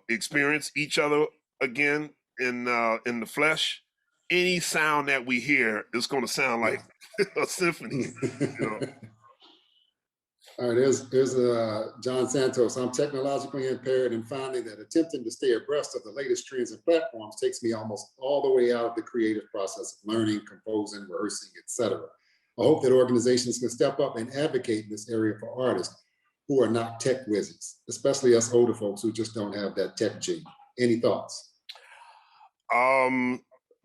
experience each other again in the flesh, any sound that we hear is going to sound like a symphony. All right, there's John Santos. I'm technologically impaired and finding that attempting to stay abreast of the latest trends and platforms takes me almost all the way out of the creative process of learning, composing, rehearsing, etc. I hope that organizations can step up and advocate in this area for artists who are not tech whizzes, especially us older folks who just don't have that tech gene. Any thoughts?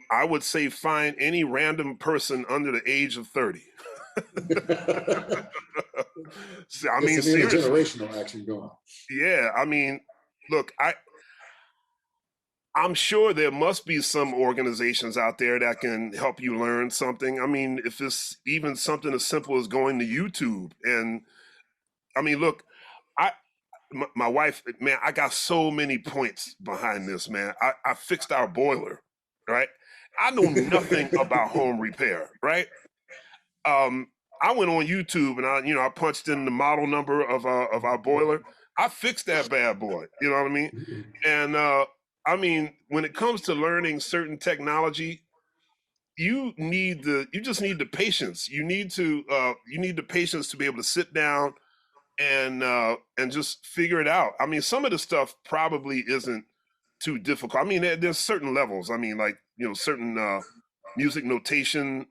I would say find any random person under the age of 30. I mean, it's an intergenerational action going. Yeah, I mean, look, I'm sure there must be some organizations out there that can help you learn something. I mean, if it's even something as simple as going to YouTube. And I mean, look, my wife, man, I got so many points behind this, man. I fixed our boiler, right? I know nothing about home repair, right? I went on YouTube and I punched in the model number of our boiler. I fixed that bad boy. You know what I mean? And I mean, when it comes to learning certain technology, you just need the patience. You need the patience to be able to sit down and just figure it out. I mean, some of the stuff probably isn't too difficult. I mean, there's certain levels. I mean, like certain music notation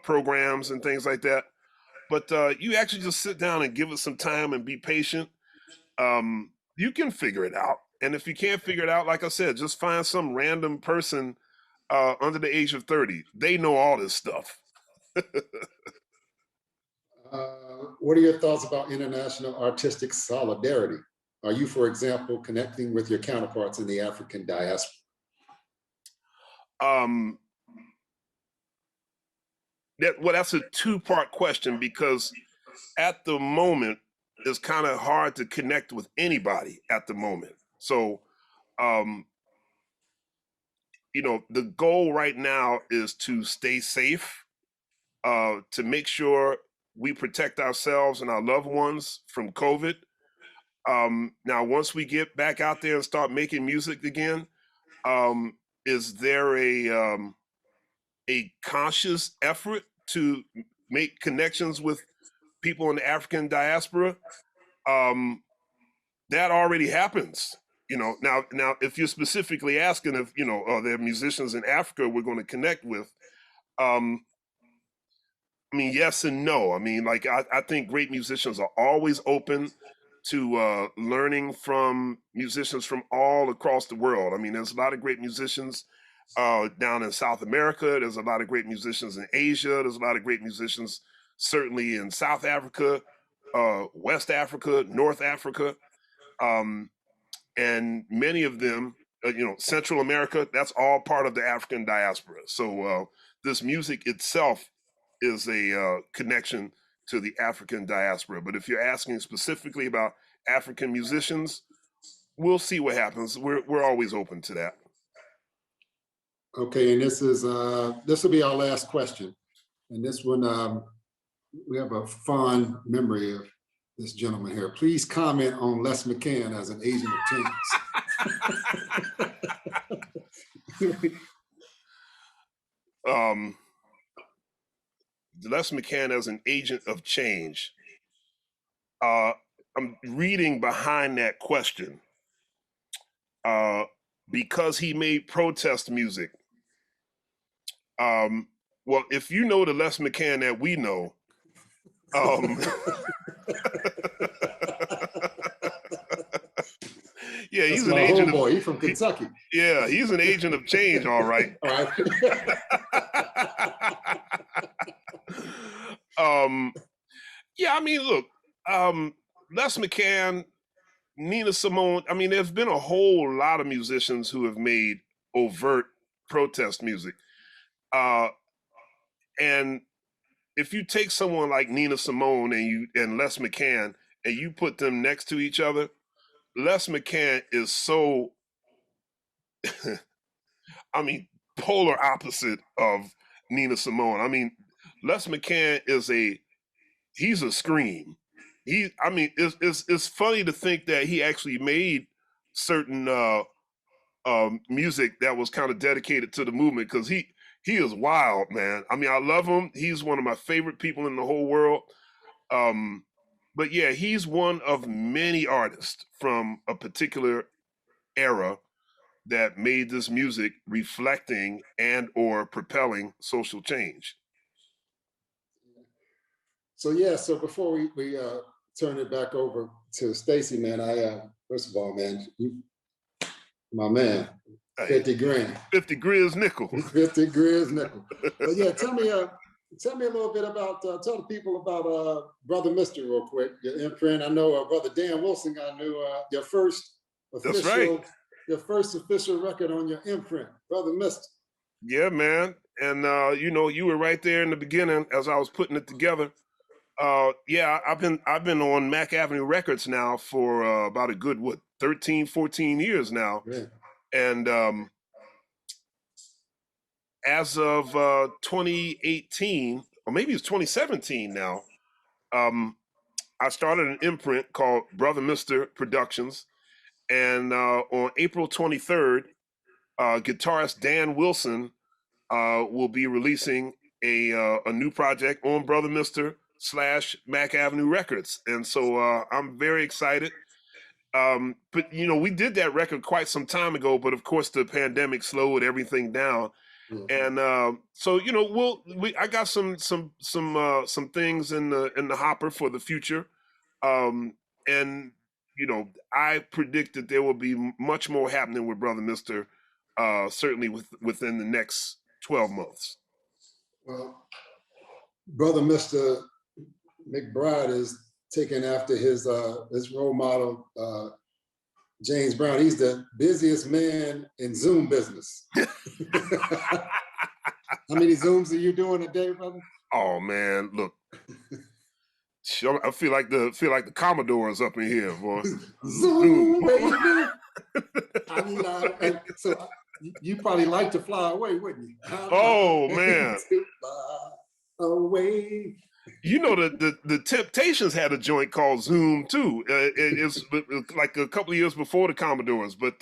programs and things like that. But you actually just sit down and give it some time and be patient. You can figure it out. And if you can't figure it out, like I said, just find some random person under the age of 30. They know all this stuff. What are your thoughts about international artistic solidarity? Are you, for example, connecting with your counterparts in the African diaspora? That's a two-part question, because at the moment it's kind of hard to connect with anybody at the moment. So, the goal right now is to stay safe, to make sure we protect ourselves and our loved ones from COVID. Now, once we get back out there and start making music again, is there a conscious effort to make connections with people in the African diaspora? That already happens. Now, if you're specifically asking if are there musicians in Africa we're going to connect with, I mean, yes and no. I mean, like I think great musicians are always open to learning from musicians from all across the world. I mean, there's a lot of great musicians down in South America. There's a lot of great musicians in Asia. There's a lot of great musicians certainly in South Africa, West Africa, North Africa, and many of them, Central America. That's all part of the African diaspora. So this music itself is a connection to the African diaspora. But if you're asking specifically about African musicians, we'll see what happens. We're always open to that. Okay, and this will be our last question. And this one, we have a fond memory of this gentleman here. Please comment on Les McCann as an agent of change. Les McCann as an agent of change. I'm reading behind that question. Because he made protest music. Well, if you know the Les McCann that we know, Yeah, That's he's an my agent of homeboy. He's from Kentucky. yeah, he's an agent of change, all right. All right. um, yeah, I mean, look, Les McCann, Nina Simone. I mean, there's been a whole lot of musicians who have made overt protest music. And if you take someone like Nina Simone and Les McCann and you put them next to each other, Les McCann is so, I mean, polar opposite of Nina Simone. I mean, Les McCann he's a scream. I mean, it's funny to think that he actually made certain music that was kind of dedicated to the movement because he is wild, man. I mean, I love him. He's one of my favorite people in the whole world. But yeah, he's one of many artists from a particular era that made this music reflecting and or propelling social change. So yeah, so before we turn it back over to Stacy, man, I first of all, man, my man, 50 grand. 50 grizz nickel. 50 grizz nickel. But yeah, tell me a little bit about, tell the people about Brother Mister real quick, your imprint. I know Brother Dan Wilson, I knew your first official, that's right. Your first official record on your imprint, Brother Mister. Yeah, man. And you know, you were right there in the beginning as I was putting it together. Yeah, I've been on Mac Avenue Records now for about a good 13, 14 years now. Yeah. And as of 2018, or maybe it's 2017 now, I started an imprint called Brother Mister Productions. And on April 23rd, guitarist Dan Wilson will be releasing a new project on Brother Mister / Mac Avenue Records. And so I'm very excited. But you know, we did that record quite some time ago, but of course the pandemic slowed everything down. Mm-hmm. And so you know, I got some things in the hopper for the future. And you know, I predict that there will be much more happening with Brother Mister, certainly within the next 12 months. Well, Brother Mr. McBride is taken after his role model, James Brown. He's the busiest man in Zoom business. How many Zooms are you doing a day, brother? Oh man, look. I feel like the Commodores up in here, boy. Zoom, baby. I mean, so you probably like to fly away, wouldn't you? Oh man, to fly away. You know the Temptations had a joint called Zoom too. It's like a couple of years before the Commodores, but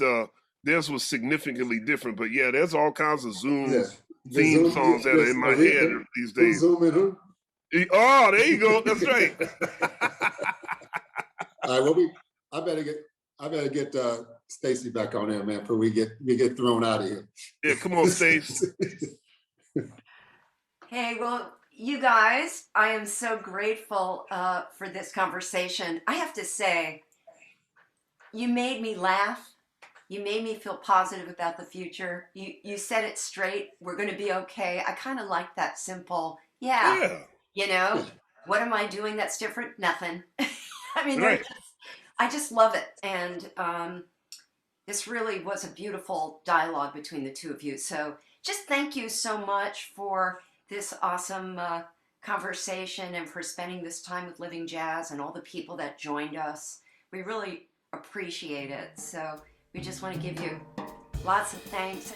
theirs was significantly different. But yeah, there's all kinds of Zoom theme songs that are in my head these days. Zooming who? Oh, there you go. That's right. All right. Well, I better get Stacy back on there, man, before we get thrown out of here. Yeah, come on, Stacy. Hey, well, you guys, I am so grateful for this conversation. I have to say, you made me laugh. You made me feel positive about the future. You said it straight. We're going to be okay. I kind of like that simple, yeah. You know, what am I doing that's different? Nothing. I mean, right. I just love it. And this really was a beautiful dialogue between the two of you. So just thank you so much for this awesome conversation and for spending this time with Living Jazz and all the people that joined us. We really appreciate it. So we just want to give you lots of thanks.